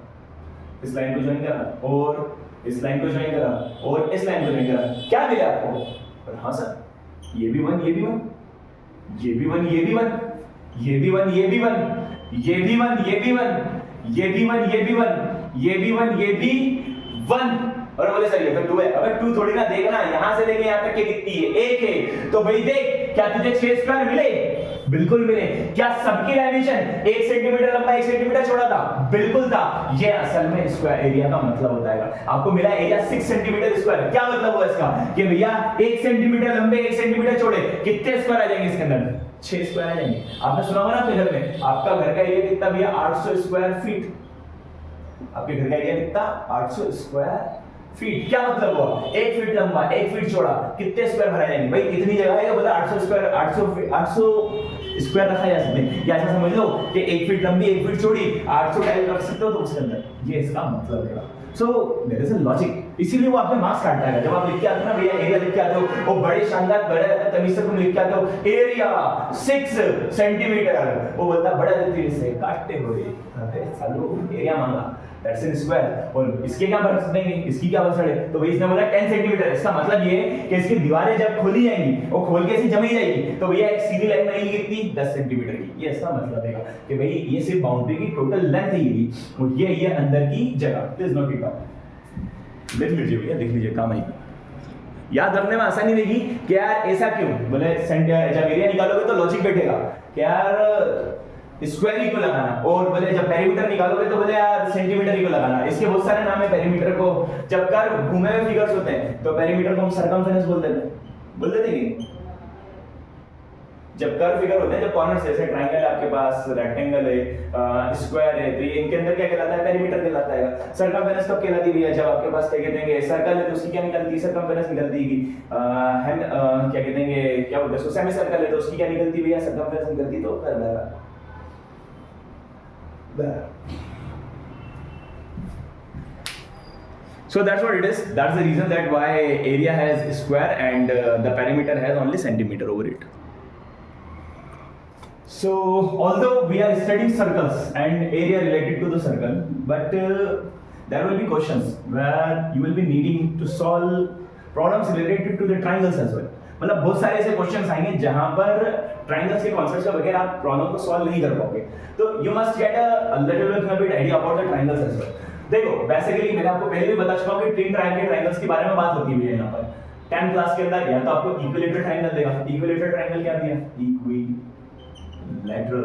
इस लाइन को ज्वाइन करा और इस लाइन को ज्वाइन करा और इस लाइन को ज्वाइन करा, क्या मिला आपको? और हाँ सर ये भी 1 ये भी 1, ये भी 1 ये भी 1, ये भी 1 ये भी 1, ये भी 1 ये भी 1, ये भी 1 ये भी 1, ये भी 1 ये भी 1। और बोले सर ये तो 2 है। अबे 2 थोड़ी ना, देखना यहां से लेके यहां तक के कितनी है? 1 है। तो भाई देख, क्या तुझे 6 स्क्वायर मिले? बिल्कुल मिले। क्या सबकी डायमेंशन 1 सेंटीमीटर लंबा 1 सेंटीमीटर चौड़ा था? बिल्कुल था। ये असल में स्क्वायर एरिया का मतलब होता है। आपको मिला एरिया 6 सेंटीमीटर स्क्वायर। क्या मतलब हुआ इसका? कि भैया 1 सेंटीमीटर लंबे 1 सेंटीमीटर चौड़े कितने स्क्वायर आ जाएंगे इसके अंदर? 6 स्क्वायर आ जाएंगे। आपने सुना होगा ना अपने घर में, आपका घर का एरिया कितना भैया? 800 स्क्वायर फीट। आपके घर का एरिया कितना? 800 स्क्वायर फीट। क्या मतलब हुआ? 1 फीट लंबा 1 फीट चौड़ा, कितने स्क्वायर भरा जाएंगे भाई? इतनी जगह है, बोला 800 स्क्वायर 800 स्क्वायर रखा जा सकते हैं। या ऐसा समझ लो कि 1 फीट लंबी 1 फीट चौड़ी 800 टाइल रख सकते हो तो उसके अंदर, ये इसका मतलब है। So there is a logic, इसीलिए वो आपने मार्क्स काटता है। जब आप लिख के आते हो ना भैया एरिया लिख के आते हो, वो बड़े शानदार बड़ा रहता है, तमीज से तुम लिख के आते हो एरिया 6 सेंटीमीटर, वो बोलता बड़ा देती से काटते हुए, अरे सालो एरिया मांगा, दैट्स इन स्क्वायर। और इसके क्या वर्क देंगे, इसकी क्या वर्क है? तो भाई इसने बोला 10 सेंटीमीटर। इसका मतलब ये है कि इसकी दीवारें जब खोली जाएंगी, वो खोल के ऐसी जमी जाएगी, तो भैया एक सीधी लाइन बनेगी कितनी? 10 सेंटीमीटर की। ये इसका मतलब है कि भाई ये सिर्फ बाउंड्री की टोटल लेंथ है ये, और ये अंदर की जगह। This not it. देख लीजिए भैया, देख लीजिए, काम आएगी। याद रखने में आसानी रहेगी कि यार ऐसा क्यों बोले, जब एरिया निकालोगे तो लॉजिक बैठेगा कि यार स्क्वायर ही को लगाना, और बोले जब पेरीमीटर निकालोगे तो बोले यार सेंटीमीटर ही को लगाना। इसके बहुत सारे नाम है पेरीमीटर को। जब कर्व घूमे हुए फिगर्स होते हैं तो पेरीमीटर को हम सर्कमफेरेंस बोल देते हैं कि जब कर्व फिगर होते हैं, जब कॉर्नर जैसे ट्रायंगल है आपके पास, रेक्टेंगल है, स्क्वायर है, तो ये इनके अंदर क्या कहलाता है, पेरीमीटर कहलाता है। सर्कमफेरेंस कब कहलाती है, जब आपके पास क्या कहते हैं सर्कल है तो उसकी क्या निकलती है, सर्कमफेरेंस निकलती है। क्या कहते हैं, क्या बोलते हैं उसको, सेमी सर्कल है तो उसकी क्या निकलती है, सर्कमफेरेंस निकलती, तो कर्व है। So that's what it is. That's the reason that why area has square and the perimeter has only centimeter over it. So although we are studying circles and area related to the circle, but there will be questions where you will be needing to solve problems related to the triangles as well. मतलब बहुत सारे ऐसे questions आएंगे जहां पर triangles के concepts का बगैर आप प्रॉब्लम को सॉल्व नहीं कर पाओगे, तो you must get a little bit idea about the triangles as well. देखो बेसिकली मैंने आपको पहले भी बता चुका हूं कि ट्विन ट्रायंगल्स के बारे में बात होती हुई है यहाँ पर 10th क्लास के अंदर। या तो आपको इक्विलैटरल ट्रायंगल देगा, इक्विलैटरल ट्रायंगल क्या दिया, इक्विलैटरल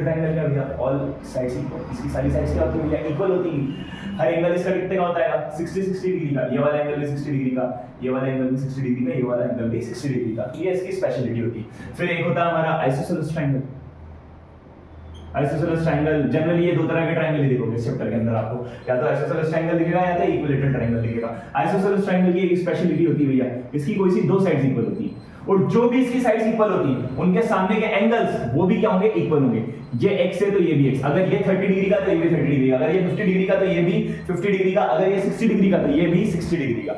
ट्रायंगल क्या दिया, ऑल साइड्स इक्वल, इसकी सारी साइड्स क्या होती है, इक्वल होती है। हर एंगल इसका कितने का होता है, 60 डिग्री का, ये वाला एंगल भी 60 डिग्री का, ये वाला एंगल भी 60 डिग्री का, ये वाला एंगल भी 60 डिग्री का, ये इसकी स्पेशलिटी होती है। फिर एक होता है हमारा isosceles triangle. Isosceles triangle generally ये दो तरह के ट्रायंगल देखोगे इस चैप्टर के अंदर आपको, या तो आइसोसेलेस ट्रायंगल दिखेगा या तो इक्विलैटरल ट्रायंगल दिखेगा। आइसोसेलेस ट्रायंगल की एक स्पेशलिटी होती है भैया, इसकी कोई सी दो साइड्स इक्वल होती है, और जो भी इसकी साइड्स इक्वल होती है उनके सामने के एंगल्स वो भी क्या होंगे, इक्वल होंगे। ये x है तो ये भी x, अगर ये 30 डिग्री का तो ये भी 30 डिग्री का, अगर ये 50 डिग्री का तो ये भी 50 डिग्री का, अगर ये 60 डिग्री का तो ये भी 60 डिग्री का।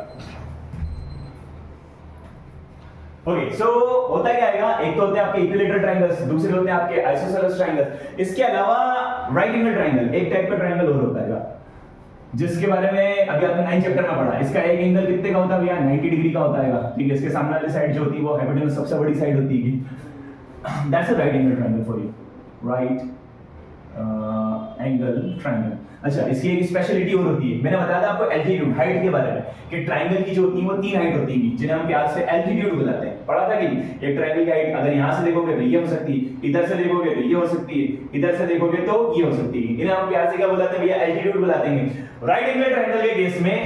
ओके, सो होता क्या आएगा, एक तो होते हैं आपके इक्विलैटरल ट्रायंगल्स, दूसरे होते हैं आपके आइसोसेलेस ट्रायंगल्स। इसके अलावा राइट एंगल ट्रायंगल, एक टाइप का ट्रायंगल और होता है जिसके बारे में अभी आपने 9th चैप्टर में पढ़ा। इसका एक एंगल कितने का होता है भैया, 90 डिग्री का होता है। ठीक है, इसके सामने वाली साइड जो होती है वो हाइपोटेनस सबसे बड़ी साइड होती है। That's a right angle triangle for you, right angle triangle. अच्छा, इसकी एक स्पेशलिटी और होती है, मैंने बताया था आपको एल्टीट्यूड, हाइट के बारे में, कि ट्रायंगल की जो होती है वो 3 हाइट होती है जिन्हें हम प्यार से एल्टीट्यूड बुलाते हैं। पढ़ा था कि एक ट्रायंगल की हाइट अगर यहां से देखोगे तो ये हो सकती है, इधर से देखोगे तो ये हो सकती है, इधर से देखोगे तो ये हो सकती है। इन्हें हम प्यार से क्या बुलाते हैं भैया, एल्टीट्यूड बुलाते हैं। राइट एंगल ट्रायंगल के केस में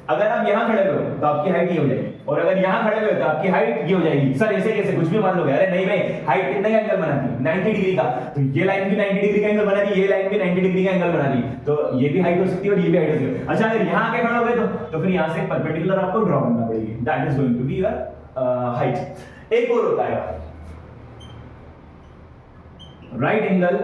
अगर आप यहां खड़े हो तो आपकी हाइट ये हो जाएगी, और अगर यहां खड़े हुए तो आपकी हाइट ये हो जाएगी। सर ऐसे कैसे, कुछ भी मान लोगे, अरे नहीं भाई, हाइट कितने का एंगल बनाती है, 90 डिग्री का, तो ये लाइन भी 90 डिग्री का एंगल बना रही है, ये लाइन भी 90 डिग्री का एंगल बना रही है, तो ये भी हाइट हो सकती है और ये भी हाइट हो सकती है। अच्छा, अगर यहां आके खड़े हो गए तो फिर यहां से परपेंडिकुलर आपको ड्रॉ करना पड़ेगी, that is going to be your height. एक और होता है राइट एंगल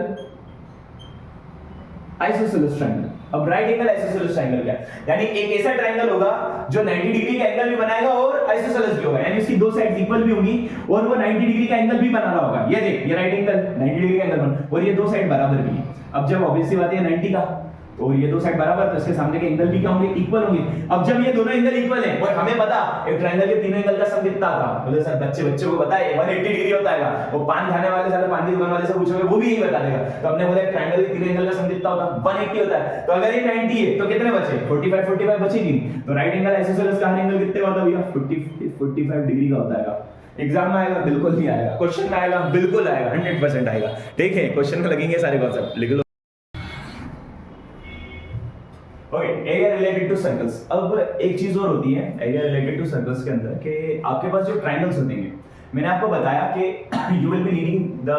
आइसोसेलेस ट्रायंगल। अब राइट एंगल आइसोसेलेस ट्रायंगल क्या है, यानी एक ऐसा ट्रायंगल होगा जो 90 डिग्री का एंगल भी बनाएगा और आइसोसेलेस भी होगा, यानी इसकी दो साइड्स इक्वल भी होंगी और वो 90 डिग्री का एंगल भी बना रहा होगा। ये देख, ये राइट एंगल 90 डिग्री का एंगल बना और ये दो साइड बराबर भी है। अब जब ऑब्वियस सी बात है 90 का और ये दो साइड बराबर, तो इसके सामने के एंगल भी क्या होंगे, इक्वल होंगे। अब जब ये दोनों एंगल इक्वल हैं और हमें पता एक ट्रायंगल के तीनों एंगल का सम कितना था, बोले सर बच्चे को पता है 180 डिग्री होता है। वो पान खाने वाले सारे पान की दुकान वाले से पूछोगे वो भी यही बता देगा। तो हमने बोला ट्रायंगल के तीनों एंगल का सम कितना होता है, 180 होता है। तो अगर ये 90 है तो कितने बचे, 45 बचेगी। तो राइट एंगल आइसोसेलेस का एंगल कितने का होता है भैया, 45 डिग्री का होता है। एग्जाम में आएगा, बिल्कुल नहीं आएगा। क्वेश्चन में आएगा, बिल्कुल आएगा, 100% आएगा। ठीक है, क्वेश्चन में लगेंगे सारे कॉन्सेप्ट, लिख लो। Okay, area related to circles. अब एक चीज और होती है एरिया रिलेटेड टू सर्कल्स के अंदर कि आपके पास जो ट्रायंगल्स होते हैं, मैंने आपको बताया कि you will be needing the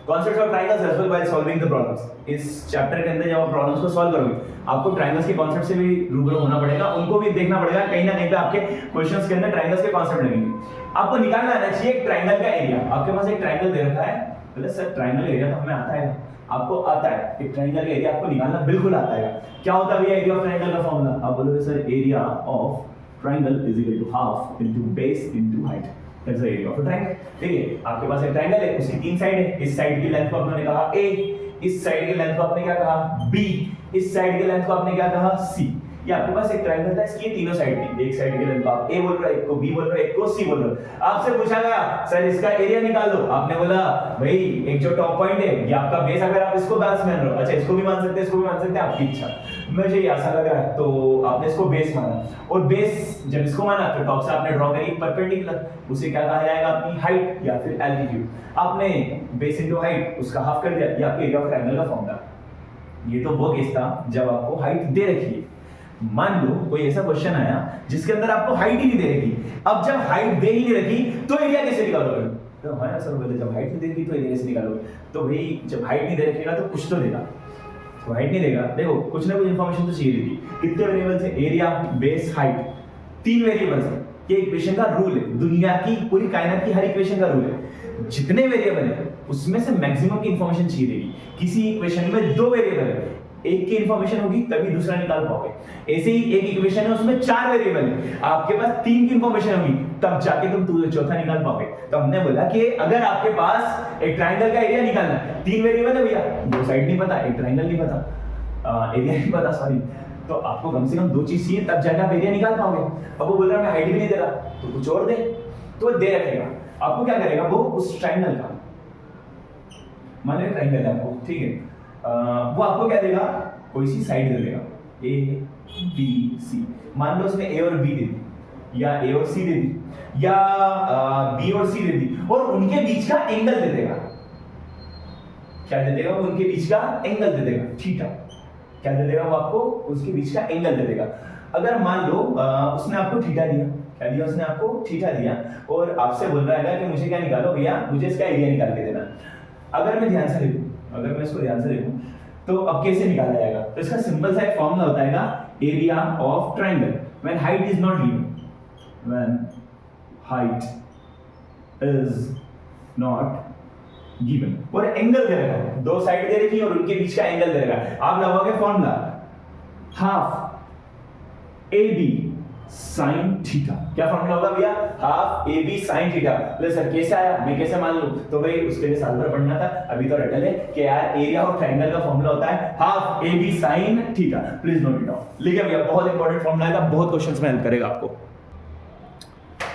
concepts of triangles as well while solving the problems. इस चैप्टर के अंदर जब आप प्रॉब्लम्स को सॉल्व करोगे आपको ट्रायंगल्स के कॉन्सेप्ट से भी रूबरू होना पड़ेगा, उनको भी देखना पड़ेगा। कहीं ना कहीं पे आपके क्वेश्चंस के अंदर ट्रायंगल्स के कॉन्सेप्ट लगेंगे। आपको निकालना आना चाहिए एक ट्रायंगल का एरिया। आपके पास एक ट्रायंगल दे रखा है, बोले सर ट्रायंगल एरिया तो हमें आता है, आपको आता है एक ट्रायंगल का एरिया आपको निकालना बिल्कुल आता है। क्या होता है भैया एरिया ऑफ ट्रायंगल का फॉर्मूला, आप बोलोगे sir area of triangle is equal to half into base into height, that's the area of a triangle. ठीक है, आपके पास एक ट्रायंगल है, उसकी तीन साइड है। इस साइड की लेंथ को आपने कहा a, इस साइड की लेंथ को आपने क्या कहा b, इस साइड की लेंथ को आपने क्या कहा c। ये आपके पास एक ट्रायंगल था, इसकी तीनों साइड थी। एक साइड की लेंथ आप a बोल रहे हो, एक को b बोल रहे हो, एक को c बोल रहे हो। आपसे पूछा गया सर इसका एरिया निकाल दो, आपने बोला भाई एक जो टॉप पॉइंट है ये आपका बेस, अगर आप इसको बेस मान रहे हो, अच्छा इसको भी मान सकते हैं, इसको भी मान सकते हैं, आपकी इच्छा। मुझे ये ऐसा लग रहा है तो आपने इसको बेस माना, और बेस जब इसको माना तो टॉप से आपने ड्रॉ करी परपेंडिकुलर, उसे क्या कहा जाएगा, अपनी हाइट या फिर एल्टीट्यूड। आपने बेस इनटू हाइट उसका हाफ कर दिया, ये आपके एरिया ऑफ ट्रायंगल का फॉर्मूला। ये तो वो केस था जब आपको हाइट दे रखी है। मान लो कोई ऐसा क्वेश्चन आया जिसके अंदर आपको हाइट ही नहीं दे रखी। अब जब हाइट दे ही नहीं रखी तो एरिया कैसे निकालोगे, तो हाँ सर बोले जब हाइट नहीं देगी तो एरिया से निकालोगे, तो भाई जब हाइट नहीं दे रखेगा तो कुछ तो देगा, तो हाइट नहीं देगा, देखो कुछ ना कुछ इन्फॉर्मेशन तो चाहिए थी। कितने वेरिएबल्स है? एरिया, बेस, हाइट, 3 वेरिएबल्स है। ये इक्वेशन का रूल है, दुनिया की पूरी कायनात की हर इक्वेशन का रूल है। जितने वेरिएबल है उसमें से मैक्सिमम की इन्फॉर्मेशन चाहिए देगी। किसी इक्वेशन में 2 वेरिएबल है, एक की इन्फॉर्मेशन होगी तभी दूसरा निकाल पाओगे। ऐसे ही एक इक्वेशन है उसमें 4 वेरिएबल है, आपके पास 3 की इन्फॉर्मेशन होगी तब जाके तुम चौथा निकाल पाओगे। तो हमने बोला कि अगर आपके पास एक ट्रायंगल का एरिया निकालना है, 3 वेरिएबल है भैया, 2 साइड नहीं पता, एक ट्रायंगल नहीं पता, एरिया नहीं पता सॉरी, तो आपको कम से कम 2 चीज चाहिए तब जाके आप एरिया निकाल पाओगे। अब वो बोल रहा है मैं हाइट भी नहीं दे रहा, तो कुछ और दे, तो वो दे रखेगा। आपको क्या करेगा वो, उस ट्रायंगल का, मान लो ट्रायंगल है आपको, ठीक है, वो आपको क्या देगा, कोई सी साइड दे देगा, ए बी सी। मान लो उसने ए और बी दे दी, या ए और सी दे दी, या बी और सी दे दी, और उनके बीच का एंगल दे देगा। क्या दे देगा वो, उनके बीच का एंगल दे देगा, थीटा। क्या दे देगा वो आपको, उसके बीच का एंगल दे देगा। अगर मान लो उसने आपको थीटा दिया, क्या दिया उसने आपको, थीटा दिया, और आपसे बोल रहा है कि मुझे क्या निकालो भैया, मुझे इसका एरिया निकाल के देना। अगर मैं ध्यान से देखूं, अगर मैं इसको ध्यान से देखूं तो अब कैसे निकाला जाएगा, तो इसका सिंपल सा एक फॉर्मूला होता है area of triangle when height is not given, when height is not given, और एंगल दे रखा है, 2 साइड दे रखी है और उनके बीच का एंगल दे रखा है। आप लगाओगे formula half A B sine theta. क्या फॉर्मूला होगा भैया, half A B sine theta. Plus sir कैसे आया, मैं कैसे मान लूं, तो भाई उसके लिए साल भर पढ़ना था, अभी तो रटल है कि यार एरिया ऑफ ट्रायंगल का फॉर्मूला होता है half A B sine theta. Please note it down, लिखिए भैया, बहुत इंपॉर्टेंट फॉर्मूला है, बहुत क्वेश्चंस में हेल्प करेगा आपको।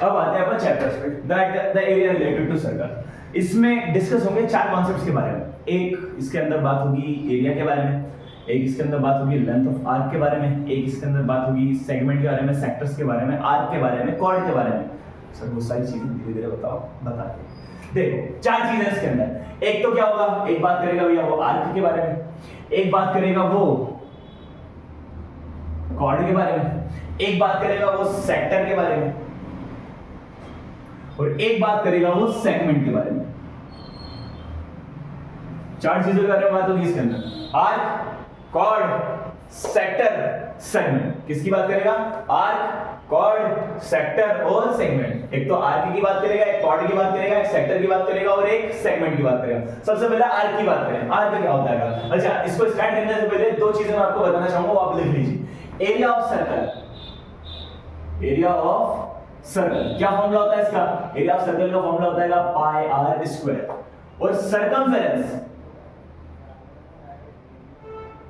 अब आते हैं अपन चैप्टर्स पे, the area related to circle. इसमें डिस्कस होंगे 4 कॉन्सेप्ट्स के बारे में। एक इसके अंदर बात होगी एरिया के बारे में, एक इसके अंदर बात होगी लेंथ ऑफ आर्क के बारे में, एक इसके अंदर बात होगी सेगमेंट के बारे में, सेक्टर्स के बारे में, आर्क के बारे में, कॉर्ड के बारे में। सर वो सारी चीजें धीरे धीरे बताते। देखो 4 चीजें इसके अंदर। एक तो क्या होगा, एक बात करेगा भैया वो आर्क के बारे में, एक बात करेगा वो कॉर्ड के बारे में, एक बात करेगा वो सेक्टर के बारे में, और एक बात करेगा वो सेगमेंट के बारे में। 4 चीजों के बारे में बात होगी इसके अंदर, आर्क, कॉर्ड, सेक्टर, सेगमेंट। किसकी बात करेगा, आर्क, कॉर्ड, सेक्टर और सेगमेंट। एक तो आर्क की बात करेगा, एक कॉर्ड की बात करेगा, एक सेक्टर की बात करेगा और एक सेगमेंट की बात करेगा। सबसे पहले आर्क की बात करें। आर्क क्या होता है? अच्छा, इसको स्टार्ट करने से पहले 2 चीजें मैं आपको बताना चाहूंगा, वो आप लिख लीजिए। Area of circle, area of circle क्या फॉर्मूला होता है इसका? एरिया ऑफ सर्कल का फॉर्मूला होता है पाई आर स्क्वायर, और सरकमफेरेंस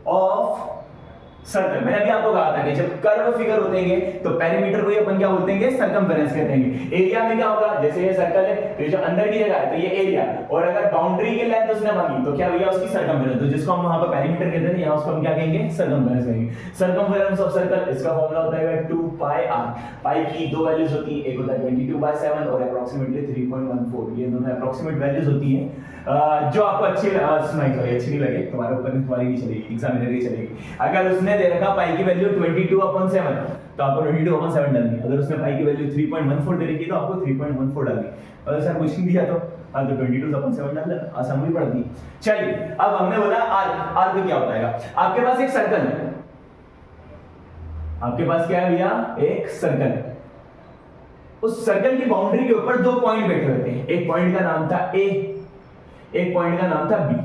ऑफ सर्कल। मैंने अभी आपको कहा था कि जब कर्व फिगर होते हैं तो पेरीमीटर को ही अपन क्या बोलते हैं, सरकमफेरेंस कहते हैं। एरिया में क्या होगा, जैसे ये सर्कल है तो जो अंदर की जगह है तो ये एरिया, और अगर बाउंड्री की लेंथ उसने मांगी तो क्या भैया उसकी सरकमफेरेंस, तो जिसको हम वहां पर पेरीमीटर कहते हैं, यहाँ उसको हम क्या कहेंगे, सरकमफेरेंस कहेंगे। सरकमफेरेंस ऑफ सर्कल, इसका फॉर्मूला होता है 2 पाई आर। पाई की 2 वैल्यूज होती हैं, एक होता है 22/7 और अप्रोक्सीमेटली 3.14। ये दोनों अप्रोक्सीमेट वैल्यूज होती हैं जो आपको अच्छी नहीं लगे, तुम्हारे ऊपर तुम्हारी नहीं चलेगी, एग्जामिनर की चलेगी। अगर उसने दे रखा पाई की वैल्यू 22/7 तो आपको 22/7 डालनी। अगर उसने पाई की वैल्यू 3.14 दे रखी तो आपको 3.14 डालनी। अगर सर कुछ नहीं दिया तो 22/7 डाल देना, आसान भी पड़ती। चलिए, अब हमने बोला आर्क। आर्क क्या होता है? आपके पास एक सर्कल है, आपके पास क्या है भैया, एक सर्कल है। उस सर्कल की बाउंड्री के ऊपर 2 पॉइंट बैठे होते हैं, एक पॉइंट का नाम था ए, एक पॉइंट का नाम था बी।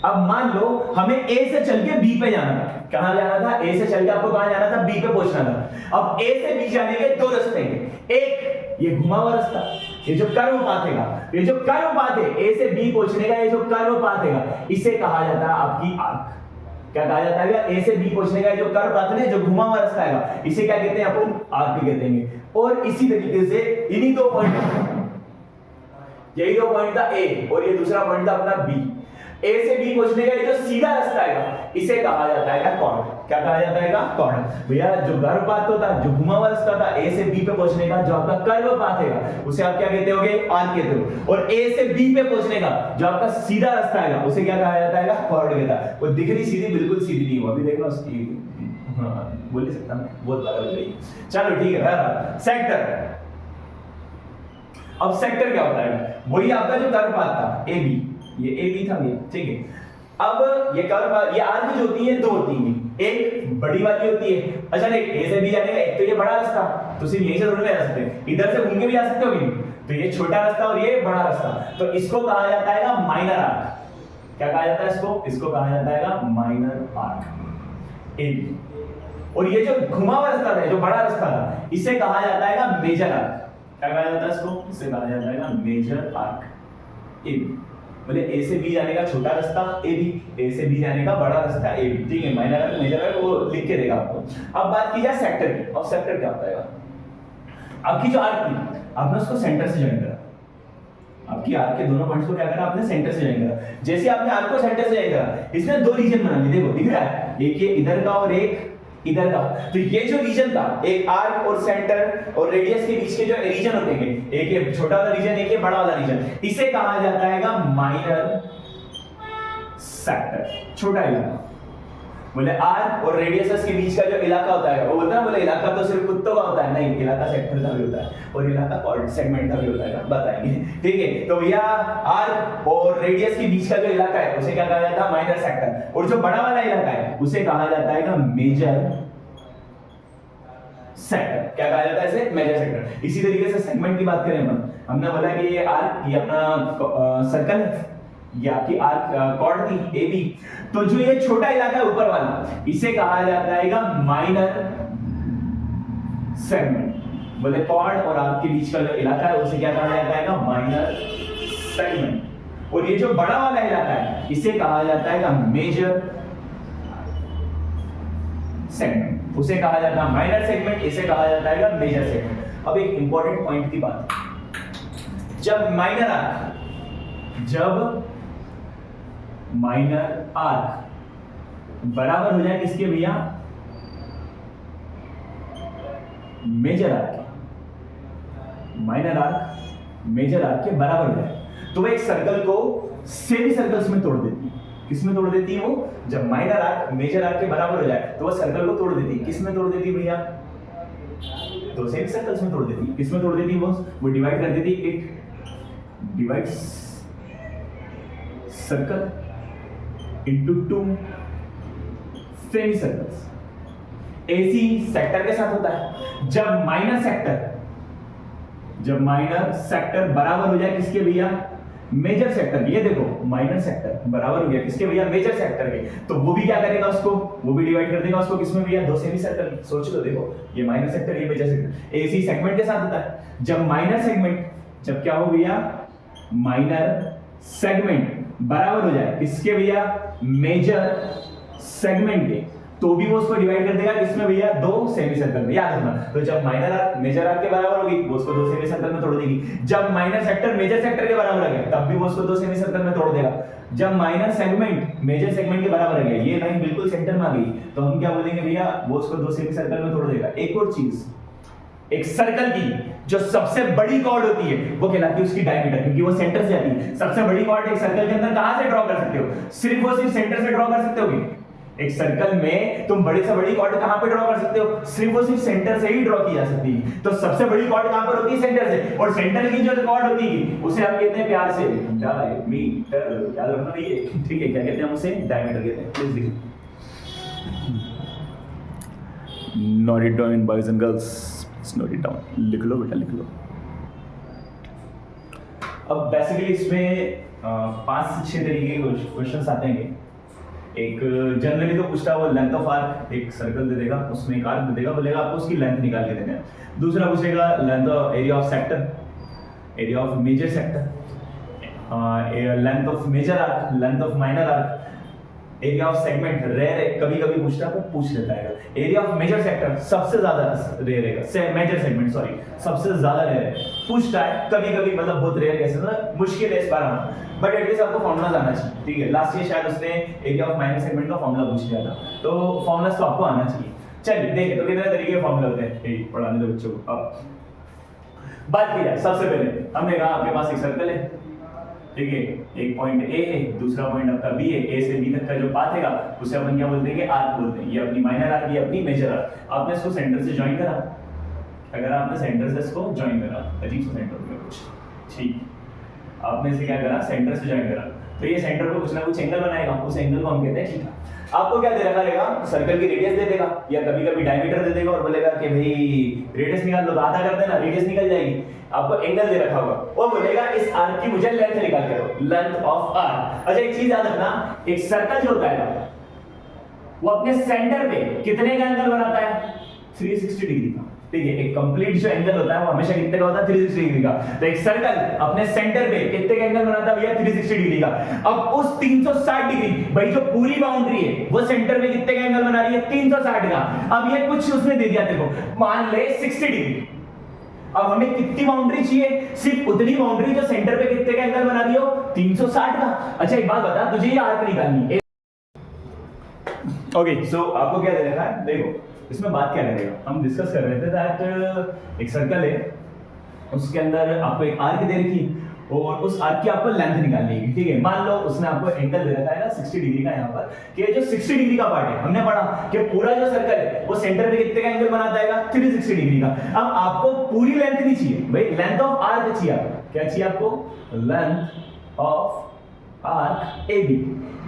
अब मान लो हमें ए से चल के बी पे जाना था। कहां जाना था? ए से चल के आपको कहां जाना था? बी पे पहुंचना था। अब ए से बी जाने के 2 रास्ते हैं, एक ये घुमा हुआ रास्ता, ये जो कर्व पाथ है, ये जो कर्व पाथ है ए से बी पहुंचने का, ये जो कर्व पाथ है इसे कहा जाता है आपकी आर्क। क्या कहा जाता है? ए से बी पहुंचने का जो कर्व पाथ है, जो घुमा हुआ रास्ता है, इसे क्या कहते हैं अपन? आर्क कहते हैं। और इसी तरीके से इन्हीं 2 पॉइंट, यही 2 पॉइंट था ए और ये दूसरा पॉइंट था अपना बी। ए से बी पहुंचने का जो सीधा रास्ता है इसे कहा जाता है कॉर्ड। क्या कहा जाता है? कॉर्ड। भैया जो कर्व पाथ होता है, जो घुमा हुआ रास्ता था ए से बी पे पहुंचने का, जो आपका कर्व पाथ है उसे आप क्या कहते होगे? आर्क कहते हो। और ए से बी पे पहुंचने का जो आपका सीधा रास्ता है उसे क्या कहा जाता है? कॉर्ड कहता है। वो दिख रही सीधी बिल्कुल सीधी नहीं हुआ, अभी देखना उसकी, हाँ बोल नहीं सकता मैं, बहुत बार हो गई। चलो ठीक है। सेक्टर, अब सेक्टर क्या होता है, वही आपका जो कर्व पाथ था ए बी, ये ए बी था भैया, ठीक है। अब ये कर्व, ये आर्क जो होती है दो होती है, एक बड़ी वाली होती है, अच्छा देख ए से बी जाने का एक तो ये बड़ा रास्ता, तो सिर्फ यहीं से थोड़ी जा सकते, इधर से घूम के भी जा सकते हो भी, तो ये छोटा रास्ता और ये बड़ा रास्ता, तो इसको कहा जाता है माइनर आर्क। क्या कहा जाता है इसको, इसको कहा जाता है माइनर आर्क ए बी। और ये जो घुमा हुआ रास्ता है, जो बड़ा रास्ता था, इसे कहा जाता है मेजर आर्क। क्या कहा जाता है इसको, इसे कहा जाता है मेजर आर्क ए बी। बोले ए से बी जाने का छोटा रास्ता ए बी, ए से बी जाने का बड़ा रास्ता ए बी, ठीक है। माइनर आर्क मेजर आर्क वो लिख के देगा आपको। अब बात की जाए सेक्टर की, और सेक्टर क्या होता है, आपकी जो आर्क थी आपने उसको सेंटर से ज्वाइन करा, आपकी आर्क के दोनों पॉइंट्स को क्या करा आपने सेंटर से ज्वाइन करा। जैसे आपने आर्क को सेंटर से ज्वाइन करा, इसने दो रीजन बना लिए, देखो दिख रहा है, एक ये इधर का और एक इधर का। तो ये जो रीजन था, एक आर्क और सेंटर और रेडियस के बीच के जो रीजन होते हैं, एक ये छोटा वाला रीजन, एक ये बड़ा वाला रीजन, इसे कहा जाता है माइनर सेक्टर, छोटा इलाका। बोले आर्क और रेडियस के बीच का जो इलाका होता है, वो बोलता है बोले इलाका तो सिर्फ कुत्तों का होता है, नहीं, इलाका सेक्टर का भी होता है और इलाका कॉर्ड सेगमेंट का भी होता है, बताएंगे, ठीक है। तो भैया आर्क और रेडियस के बीच का जो इलाका है उसे क्या कहा जाता है, माइनर सेक्टर, और जो बड़ा वाला इलाका है उसे कहा जाता है मेजर सेक्टर। क्या कहा जाता है इसे, मेजर सेक्टर। इसी तरीके से सेगमेंट की बात करें हमने बोला कि ये आर्क, ये अपना सर्कल है, ये आपकी आर्क कॉर्ड थी ए बी, तो जो ये छोटा इलाका है ऊपर वाला, इसे कहा जाता है माइनर सेगमेंट। बोले कॉर्ड और आर्क के बीच का जो इलाका है उसे क्या कहा जाता है, माइनर सेगमेंट। और ये जो बड़ा वाला इलाका है इसे कहा जाता है मेजर सेगमेंट, उसे कहा जाता है माइनर सेगमेंट, इसे कहा जाता है मेजर सेगमेंट। अब एक इंपॉर्टेंट पॉइंट की बात, जब माइनर आर्क बराबर हो जाए किसके भैया, major arc, minor arc major arc के बराबर हो जाए, तो वो एक सर्कल को सेमी सर्कल्स में तोड़ देती है। किसमें तोड़ देती है वो, जब माइनर आर्क मेजर आर्क के बराबर हो जाए तो वो सर्कल को तोड़ देती है। किसमें तोड़ देती है भैया, तो सेमी सर्कल्स में तोड़ देती है। किसमें तोड़ देती है वो डिवाइड कर देती है, it divides circle into two semi circles. AC sector के साथ होता है, जब माइनर सेक्टर बराबर हो जाए किसके भैया, मेजर सेक्टर के। ये देखो माइनर सेक्टर बराबर हो गया किसके भैया, मेजर सेक्टर के, तो वो भी क्या करेगा उसको, वो भी डिवाइड कर देगा उसको किसमें भैया, दो सेमी सर्कल। सोच लो, देखो ये माइनर सेक्टर, ये मेजर सेक्टर, एसी सेगमेंट के साथ होता है। जब माइनर सेगमेंट, जब क्या हो भैया, माइनर सेगमेंट बराबर हो जाए किसके भैया, मेजर सेगमेंट के, तो भी वो उसको डिवाइड कर देगा किसमें भैया, दो सेमी सर्कल में। याद रखना, तो जब माइनर आर्क मेजर आर्क के बराबर होगी वो उसको दो सेमी सर्कल में तोड़ देगी। जब माइनर सेक्टर मेजर सेक्टर के बराबर आ गया तब भी वो उसको दो सेमी सर्कल में तोड़ देगा। जब माइनर सेगमेंट मेजर सेगमेंट के बराबर आ गया, ये लाइन बिल्कुल सेंटर में आ गई, तो हम क्या बोलेंगे भैया, वो उसको दो सेमी सर्कल में तोड़ देगा। एक और चीज, एक सर्कल की जो सबसे बड़ी कॉर्ड होती है वो कहलाती है उसकी डायमीटर, क्योंकि वो सेंटर से आती है। सबसे बड़ी कॉर्ड एक सर्कल के अंदर कहां से ड्रॉ कर सकते हो, सिर्फ और सिर्फ सेंटर से ड्रॉ कर सकते हो। एक सर्कल में तुम बड़े से बड़ी कॉर्ड कहां पे ड्रॉ कर सकते हो, सिर्फ और सिर्फ सेंटर से ही ड्रॉ की जा सकती है। तो सबसे बड़ी कॉर्ड कहां पर होती है, सेंटर से, और सेंटर की जो कॉर्ड होती है उसे हम कहते हैं प्यार से डायमीटर। याद रखना ये, ठीक है, क्या कहते हैं हम उसे, डायमीटर कहते हैं। प्लीज लिखिए, note it down boys and girls, note it down, लिख लो बेटा, लिख लो। अब बेसिकली इसमें 5 से 6 तरीके के क्वेश्चंस आते हैं। एक जनरली तो पूछता है वो लेंथ ऑफ आर्क, एक सर्कल दे देगा, उसमें एक आर्क दे देगा, बोलेगा आपको उसकी लेंथ निकाल के देना है। दूसरा पूछेगा length of area of sector, area of major sector, length of major arc, length of minor arc, area of segment. Rare है, कभी कभी पूछता है, पूछ लेता है। एरिया ऑफ मेजर सेक्टर सबसे ज्यादा रेयर है, मेजर सेगमेंट सॉरी सबसे ज्यादा रेयर है, पूछता है कभी कभी, मतलब बहुत रेयर कैसे ना, मुश्किल है इस बार आना, बट एटलीस्ट आपको फॉर्मूला आना चाहिए, ठीक है। लास्ट ईयर शायद उसने एरिया ऑफ माइनर सेगमेंट का फॉर्मूला पूछ लिया था, तो फॉर्मूला तो आपको आना चाहिए। चलिए देखिए, तो कितने तरीके के फॉर्मूला होते हैं पढ़ाने दो बच्चों को। अब बात की जाए, सबसे पहले हमने कहा आपके पास एक सर्कल है, ठीक है, एक पॉइंट ए है, दूसरा पॉइंट आपका बी है, ए से बी तक का जो पाथ है उसे अपन क्या बोलते हैं, आर्क बोलते हैं। ये अपनी माइनर आर्क, ये अपनी मेजर आर्क। आपने इसको सेंटर से ज्वाइन करा, अगर आपने सेंटर से इसको ज्वाइन करा, अजीब सा सेंटर हो गया कुछ, ठीक, आपने इसे क्या करा, सेंटर से ज्वाइन करा, तो ये सेंटर को कुछ ना कुछ एंगल बनाएगा, उस एंगल को हम कहते हैं थीटा। आपको क्या दे रखा रहेगा, सर्कल की रेडियस दे देगा या कभी कभी डायमीटर दे देगा और बोलेगा कि भाई रेडियस निकाल लो, आधा कर देना, रेडियस निकल जाएगी। आपको एंगल दे रखा होगा, वो बोलेगा इस आर्क की मुझे लेंथ निकाल के दो, लेंथ ऑफ आर्क। अच्छा एक चीज याद रखना, एक सर्कल जो होता है वो अपने सेंटर पे कितने का एंगल बनाता है, 360 डिग्री का। ठीक है, एक कंप्लीट जो एंगल होता है वो हमेशा कितने का होता है, 360 डिग्री का। तो एक सर्कल अपने सेंटर पे कितने का एंगल बनाता है भैया, 360 डिग्री का। अब उस 360 डिग्री, भाई जो पूरी बाउंड्री है वो सेंटर पे कितने का एंगल बना रही है, 360 का। अब ये कुछ उसने दे दिया देखो, मान ले 60 डिग्री। अब हमें कितनी बाउंड्री चाहिए, सिर्फ उतनी बाउंड्री जो सेंटर पे कितने का एंगल बना रही हो, 360 का। अच्छा एक बात बता, तुझे ये आर्क निकालनी है। ओके सो आपको क्या दे रखा है, देखो इसमें बात क्या करेगा, हम डिस्कस कर रहे थे दैट एक सर्कल है, उसके अंदर आपको एक आर्क दे रखी और उस आर्क की आपको लेंथ निकालनी है। ठीक है, मान लो उसने आपको एंगल दे रखा है ना 60 डिग्री का, यहाँ पर कि जो 60 डिग्री का पार्ट है, हमने पढ़ा कि पूरा जो सर्कल है वो सेंटर पे कितने का एंगल बनाता है, 360 डिग्री का। अब आपको पूरी लेंथ नहीं चाहिए भाई, लेंथ ऑफ आर्क चाहिए आपको। क्या चाहिए आपको, length of arc A B,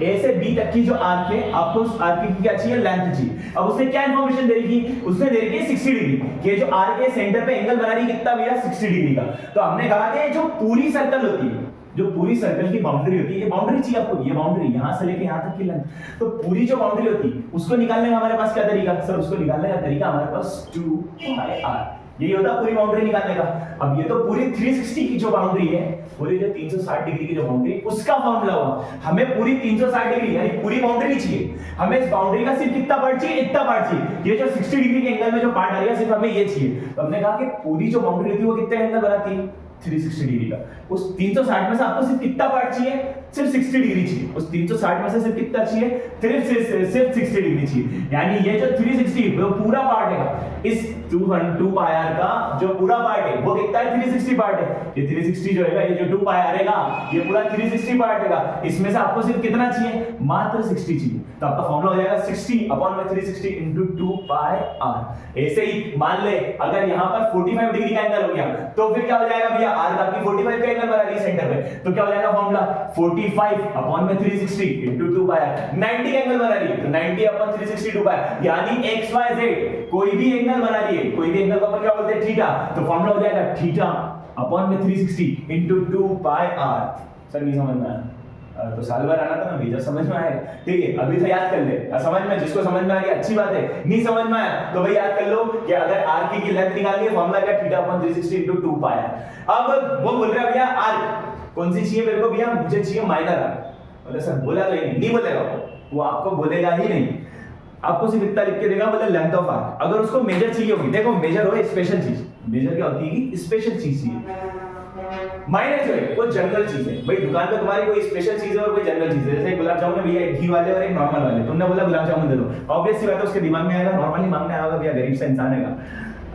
ए से बी तक की जो आर्क है, आपको उस आर्क की क्या चाहिए, लेंथ चाहिए। अब उसने क्या इंफॉर्मेशन दे रखी, उसने दे रखी है 60 डिग्री कि जो आर्क है सेंटर पे एंगल बना रही है कितना भैया, 60 डिग्री का। तो हमने कहा कि जो पूरी सर्कल होती है, जो पूरी सर्कल की बाउंड्री होती है, ये बाउंड्री चाहिए आपको, ये बाउंड्री यहां से लेके यहां तक की लेंथ। तो पूरी जो बाउंड्री होती है उसको निकालने का हमारे पास क्या तरीका, सर उसको निकालने का तरीका हमारे पास 2πr, यही होता है पूरी बाउंड्री निकालने का। अब ये तो पूरी 360 की जो बाउंड्री है, पूरी जो 360 डिग्री की जो बाउंड्री, उसका फॉर्मूला हुआ, हमें पूरी 360 डिग्री यानी पूरी बाउंड्री नहीं चाहिए, हमें इस बाउंड्री का सिर्फ कितना पार्ट चाहिए, इतना पार्ट चाहिए। ये जो 60 डिग्री के एंगल में जो पार्ट आ रही है सिर्फ हमें ये चाहिए। तो हमने कहा कि पूरी जो बाउंड्री होती है वो कितने एंगल बनाती है, 360 डिग्री का। उस 360 में से आपको सिर्फ कितना पार्ट चाहिए, सिर्फ 60 डिग्री चाहिए। उस 360 में से सिर्फ कितना चाहिए, सिर्फ 60 डिग्री चाहिए। यानी ये जो 360 वो पूरा पार्ट है, इस 2πr का जो पूरा पार्ट है वो कितना है, 360 पार्ट है। ये 360 जो है, ये जो 2πr है ये पूरा 360 पार्ट है। इसमें से आपको सिर्फ कितना चाहिए, मात्र 60 चाहिए। तो आपका फॉर्मूला हो जाएगा 60/360 into 2πr। ऐसे ही मान ले अगर यहाँ पर 45 डिग्री का एंगल हो गया तो फिर क्या हो जाएगा भैया, आर्क आपकी 45 का एंगल बना रही है सेंटर पे, तो क्या हो जाएगा फॉर्मूला, 45/360 into 2πr। 90 का एंगल बना रही है तो 90/360 2πr, यानी XYZ कोई भी एंगल बना रही है, कोई भी एंगल को अपन क्या बोलते हैं, थीटा। तो फॉर्मूला हो जाएगा θ/360 into 2πr। सर नहीं समझ में आया तो साल भर आना था ना भैया, समझ में आएगा। ठीक है, अभी तो याद कर ले, समझ में, जिसको समझ में आ गया अच्छी बात है, नहीं समझ में आया तो भाई याद कर लो कि अगर आर्क की लेंथ निकालनी है, फॉर्मूला क्या, θ/360 into 2πr। अब वो बोल रहा है भैया आर्क कौन सी चाहिए मेरे को, भैया मुझे चाहिए माइनर आर्क। बोले सर बोला तो नहीं बोलेगा वो आपको बोलेगा ही नहीं, आपको सिर्फ इतना लिख के देगा, बोले लेंथ ऑफ आर्क। अगर उसको मेजर चाहिए होगी, देखो मेजर हो स्पेशल चीज, मेजर क्या होती है, स्पेशल चीज चाहिए। माइनर जो है वो जनरल चीज है भाई, दुकान पे तुम्हारी कोई स्पेशल चीज है और कोई जनरल चीज है। जैसे गुलाब जामुन भैया एक घी वाले और एक नॉर्मल वाले, तुमने बोला गुलाब जामुन दे दो, ऑब्वियस सी बात है उसके दिमाग में आएगा नॉर्मली मांगने आएगा भैया, गरीब सा इंसान है।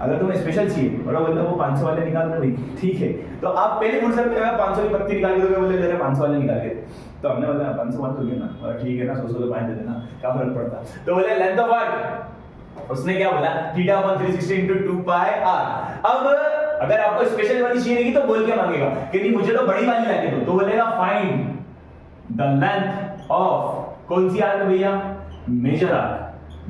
अगर तुम्हें स्पेशल चाहिए और बोलते वो 500 वाले निकाल दो भाई, ठीक है, तो आप पहले पूछ सकते हो 500 की पत्ती निकाल के दोगे, बोले दे रहे 500 वाले निकाल के, तो हमने बोला 500 मत दोगे ना, और ठीक है ना 100 तो 5 दे देना, क्या फर्क पड़ता। तो बोले लेंथ ऑफ आर्क, उसने क्या बोला, θ/360 into 2πr। अब अगर आपको स्पेशल वाली चाहिए नहीं तो बोल के मांगेगा कि नहीं मुझे तो बड़ी वाली लाके दो, तो बोलेगा फाइंड द लेंथ ऑफ कौन सी आर्क भैया, मेजर आर्क।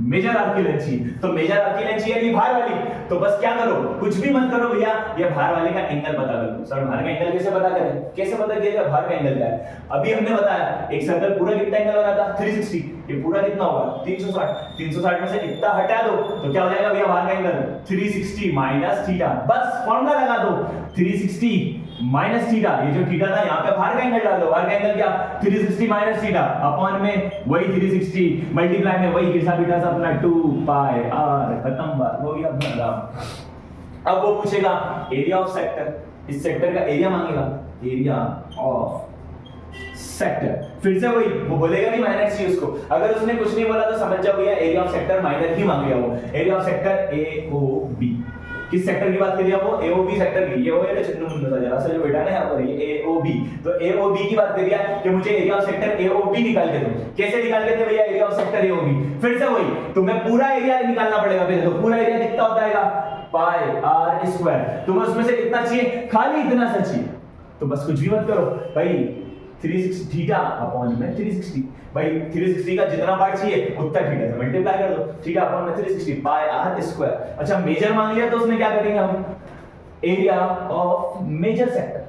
मेजर आर्क की लेंथ चाहिए, तो मेजर आर्क की लेंथ चाहिए भार वाली, तो बस क्या करो, कुछ भी मत करो भैया, ये भार वाले का एंगल पता कर लो। सर भार का एंगल कैसे पता करें, कैसे पता किया जाए भार का एंगल क्या है। अभी हमने बताया एक सर्कल पूरा कितना एंगल बनाता, 360, ये पूरा कितना होगा 360, 360 में से इतना हटा दो तो क्या हो जाएगा भैया भार का एंगल 360 माइनस थीटा। बस फॉर्मूला लगा दो 360 माइनस थीटा, ये जो थीटा था यहाँ पे भार का एंगल डाल दो, भार का एंगल क्या 360 माइनस थीटा अपॉन में वही 360 मल्टीप्लाई में वही गिरसा बिठा सा अपना 2πr, खत्म, बात हो गया अपना काम। अब वो पूछेगा एरिया ऑफ सेक्टर, इस सेक्टर का एरिया मांगेगा, एरिया ऑफ सेक्टर। फिर से वही वो बोलेगा नहीं माइनर चाहिए उसको, अगर उसने कुछ नहीं बोला तो समझ जाओ भैया एरिया ऑफ सेक्टर माइनर ही मांग लिया वो। एरिया ऑफ सेक्टर AOB, किस सेक्टर की बात करिए वो, AOB सेक्टर की। ये वो है चन्नू मुन्नू सा जरा सा जो बेटा ना यहाँ पर ये AOB, तो AOB की बात करिए कि मुझे एरिया ऑफ सेक्टर AOB निकाल के दो। कैसे निकाल के दे भैया एरिया ऑफ सेक्टर AOB, फिर से वही तुम्हें पूरा एरिया निकालना पड़ेगा। पहले तो पूरा एरिया कितना होता है पाई r स्क्वायर, तुम्हें उसमें से कितना चाहिए, खाली इतना सा चाहिए, तो बस कुछ भी मत करो भाई, 360 थीटा अपॉन में 360 भाई, 360 का जितना पार्ट चाहिए उतना थीटा से मल्टीप्लाई कर दो, थीटा अपॉन में 360 पाई आर स्क्वायर। अच्छा मेजर मांग लिया तो उसमें क्या करेंगे हम, एरिया ऑफ मेजर सेक्टर।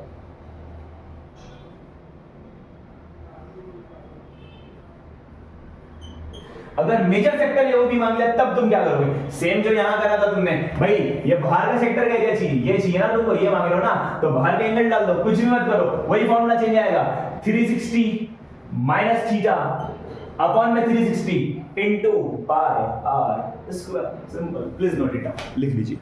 अगर मेजर सेक्टर ये भी मांग लिया तब तुम क्या करोगे, सेम जो यहां करा था तुमने भाई, ये बाहर का सेक्टर का एरिया चाहिए, ये चाहिए ना तुमको, ये मांग लो ना, तो बाहर का एंगल डाल दो, कुछ भी मत करो, वही फॉर्मूला चेंज आएगा, 360 माइनस थीटा अपॉन में 360 into pi are square. Simple, please note it down, लिख लीजिए।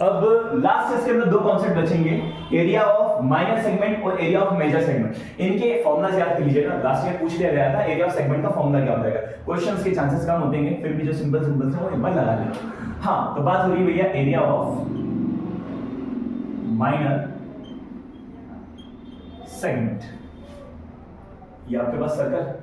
अब लास्ट इसके अंदर दो कॉन्सेप्ट बचेंगे, एरिया ऑफ माइनर सेगमेंट और एरिया ऑफ मेजर सेगमेंट। इनके फॉर्मूला याद कर लीजिएगा, लास्ट ईयर पूछ लिया गया था एरिया ऑफ सेगमेंट का फॉर्मूला क्या होता है, क्वेश्चंस के चांसेस कम होते हैं, फिर भी जो सिंपल सिंपल से वो एक बार लगा लेना। हाँ, तो बात हो रही है भैया एरिया ऑफ माइनर सेगमेंट। ये आपके पास सर्कल,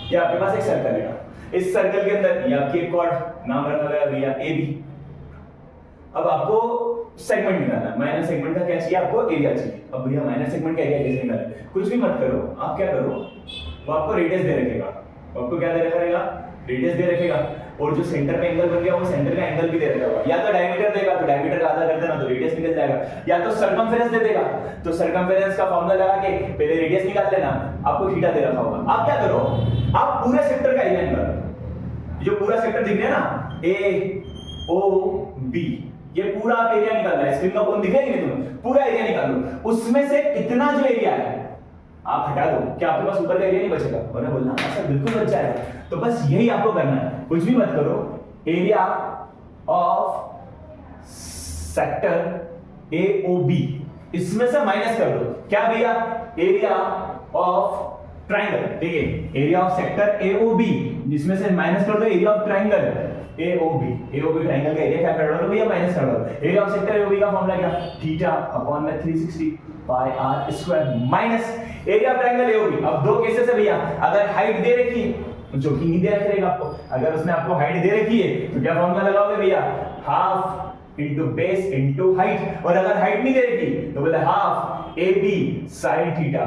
ये आपके पास एक सर्कल है, इस सर्कल के अंदर ये आपकी एक कॉर्ड, नाम रखा गया भैया ए बी। अब आपको सेगमेंट निकालना है, माइनर सेगमेंट का क्या चाहिए आपको, एरिया चाहिए। अब भैया माइनर सेगमेंट का एरिया कैसे निकालें, कुछ भी मत करो, आप क्या करो, वो आपको रेडियस दे रखेगा, आपको क्या दे रखेगा, रेडियस दे रखेगा, और जो सेंटर में एंगल बन गया वो सेंटर का एंगल भी दे रखेगा। या तो डायमीटर देगा तो डायमीटर का आधा कर देना तो रेडियस निकल जाएगा, या तो सर्कमफेरेंस दे देगा तो सर्कमफेरेंस का फॉर्मूला लगा के पहले रेडियस निकाल लेना, आपको थीटा दे रखा होगा। आप क्या करो, आप पूरे सेक्टर का एरिया निकालो, जो पूरा सेक्टर दिख रहा है ना ए ओ बी, ये पूरा आप एरिया निकाल रहा है, स्क्रीन का कौन दिख रहा है तुम्हें, पूरा एरिया निकालो, उसमें से कितना जो एरिया है आप हटा दो, क्या आपके पास ऊपर का एरिया नहीं बचेगा, मैंने बोलना ऐसा बिल्कुल बच जाएगा। तो बस यही आपको करना है, कुछ भी मत करो, area of sector A O B, इसमें से माइनस कर दो, क्या भैया, एरिया ऑफ ट्राइंगल, ठीक है, area of sector A O B, जिसमें से माइनस कर दो area of triangle A O B triangle का एरिया क्या कर दो भैया, माइनस कर दो, area of sector A O B का फॉर्मूला क्या, थीटा अपॉन में 360 pi are square minus area of triangle A O B. अब दो केसेस है भैया, अगर हाइट दे रखी है जो कि नहीं दे रखेगा आपको, अगर उसने आपको हाइट दे रखी है तो क्या फॉर्मूला लगाओगे भैया, half into base into height, और अगर हाइट नहीं दे रखी तो बोले half A B sine theta.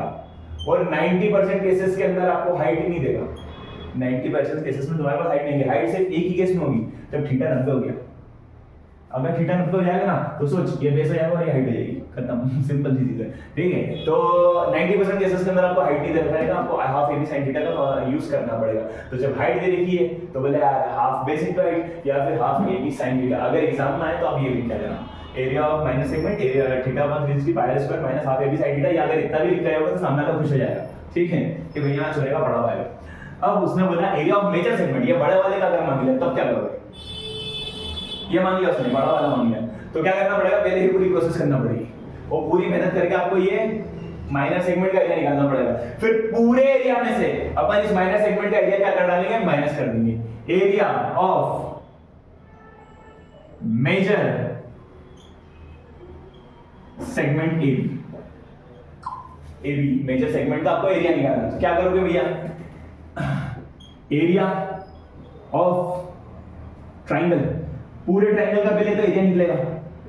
और 90% केसेस के अंदर आपको हाइट ही नहीं देगा, 90% केसेस में तुम्हारे पास हाइट नहीं है, हाइट सिर्फ एक ही केस में होगी जब थीटा 90 हो गया। अगर थीटा 90 हो जाएगा ना तो सोच ये बेस हो जाएगा और ये हाइट हो जाएगी, खत्म, सिंपल सी चीज है, ठीक है। तो 90% केसेस के अंदर आपको हाइट नहीं दे रखा है, आपको half A B sin theta का यूज करना पड़ेगा। तो जब हाइट दे रखी है तो बोले हाफ बेस इनटू हाइट या फिर half A B sin theta. अगर एग्जाम में आए तो आप ये लिख लेना, area of minus segment area theta upon 360 pi square minus half A B sin theta. या अगर इतना भी लिखा होगा तो सामने वाला खुश हो जाएगा, ठीक है, कि भैया यहाँ छोरे का पड़ा हुआ है। अब उसने बोला एरिया ऑफ मेजर सेगमेंट, ये बड़े वाले का अगर मांग लिया तब क्या करोगे, ये मांग लिया उसने, बड़ा वाला मांग लिया, तो क्या करना पड़ेगा, पहले ही पूरी प्रोसेस करना पड़ेगी, और पूरी मेहनत करके आपको ये माइनर सेगमेंट का एरिया निकालना पड़ेगा। फिर पूरे एरिया में से अपन इस माइनर सेगमेंट का एरिया क्या कर डालेंगे, माइनस कर देंगे, area of major segment A B, major segment का आपको एरिया निकालना है, तो क्या करोगे भैया, एरिया ऑफ ट्राइंगल, पूरे ट्राइंगल का पहले तो एरिया निकलेगा,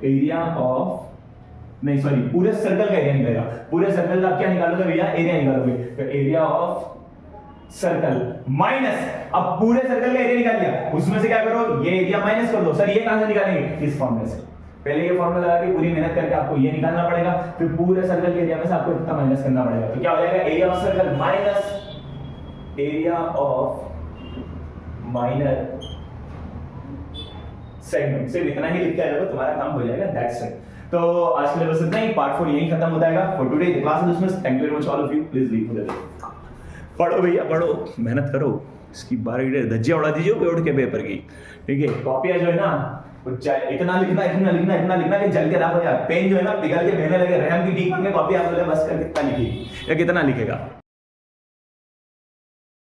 एरिया ऑफ नहीं सॉरी पूरे सर्कल का एरिया निकलेगा, पूरे सर्कल का क्या निकालोगे भैया, एरिया निकालोगे, तो एरिया ऑफ सर्कल माइनस, अब पूरे सर्कल का एरिया निकाल लिया, उसमें से क्या करो, ये एरिया माइनस कर दो। सर ये कहां से निकालेंगे, इस फॉर्मूले से, पहले ये फॉर्मूला लगा के पूरी मेहनत करके आपको ये निकालना पड़ेगा, फिर पूरे सर्कल के एरिया में से आपको इतना माइनस करना पड़ेगा, तो क्या हो जाएगा, area of circle minus area of minor segment. सिर्फ इतना ही लिख के आएगा तुम्हारा काम हो जाएगा, दैट्स इट। तो आज के लिए बस इतना ही, पार्ट 4 यहीं खत्म हो जाएगा for today. The class is dismissed, thank you very much all of you, please leave for the day. पढ़ो भैया पढ़ो, मेहनत करो, इसकी 12 धज्जियां उड़ा दीजिए बोर्ड के पेपर की, ठीक है। कॉपियां जो है ना इतना लिखना इतना लिखना इतना लिखना कि जल के राख हो जाए, पेन जो है ना पिघल के बहने लगे, रहम की टीक में कॉपी आप बस कर कितना लिखी या कितना लिखेगा।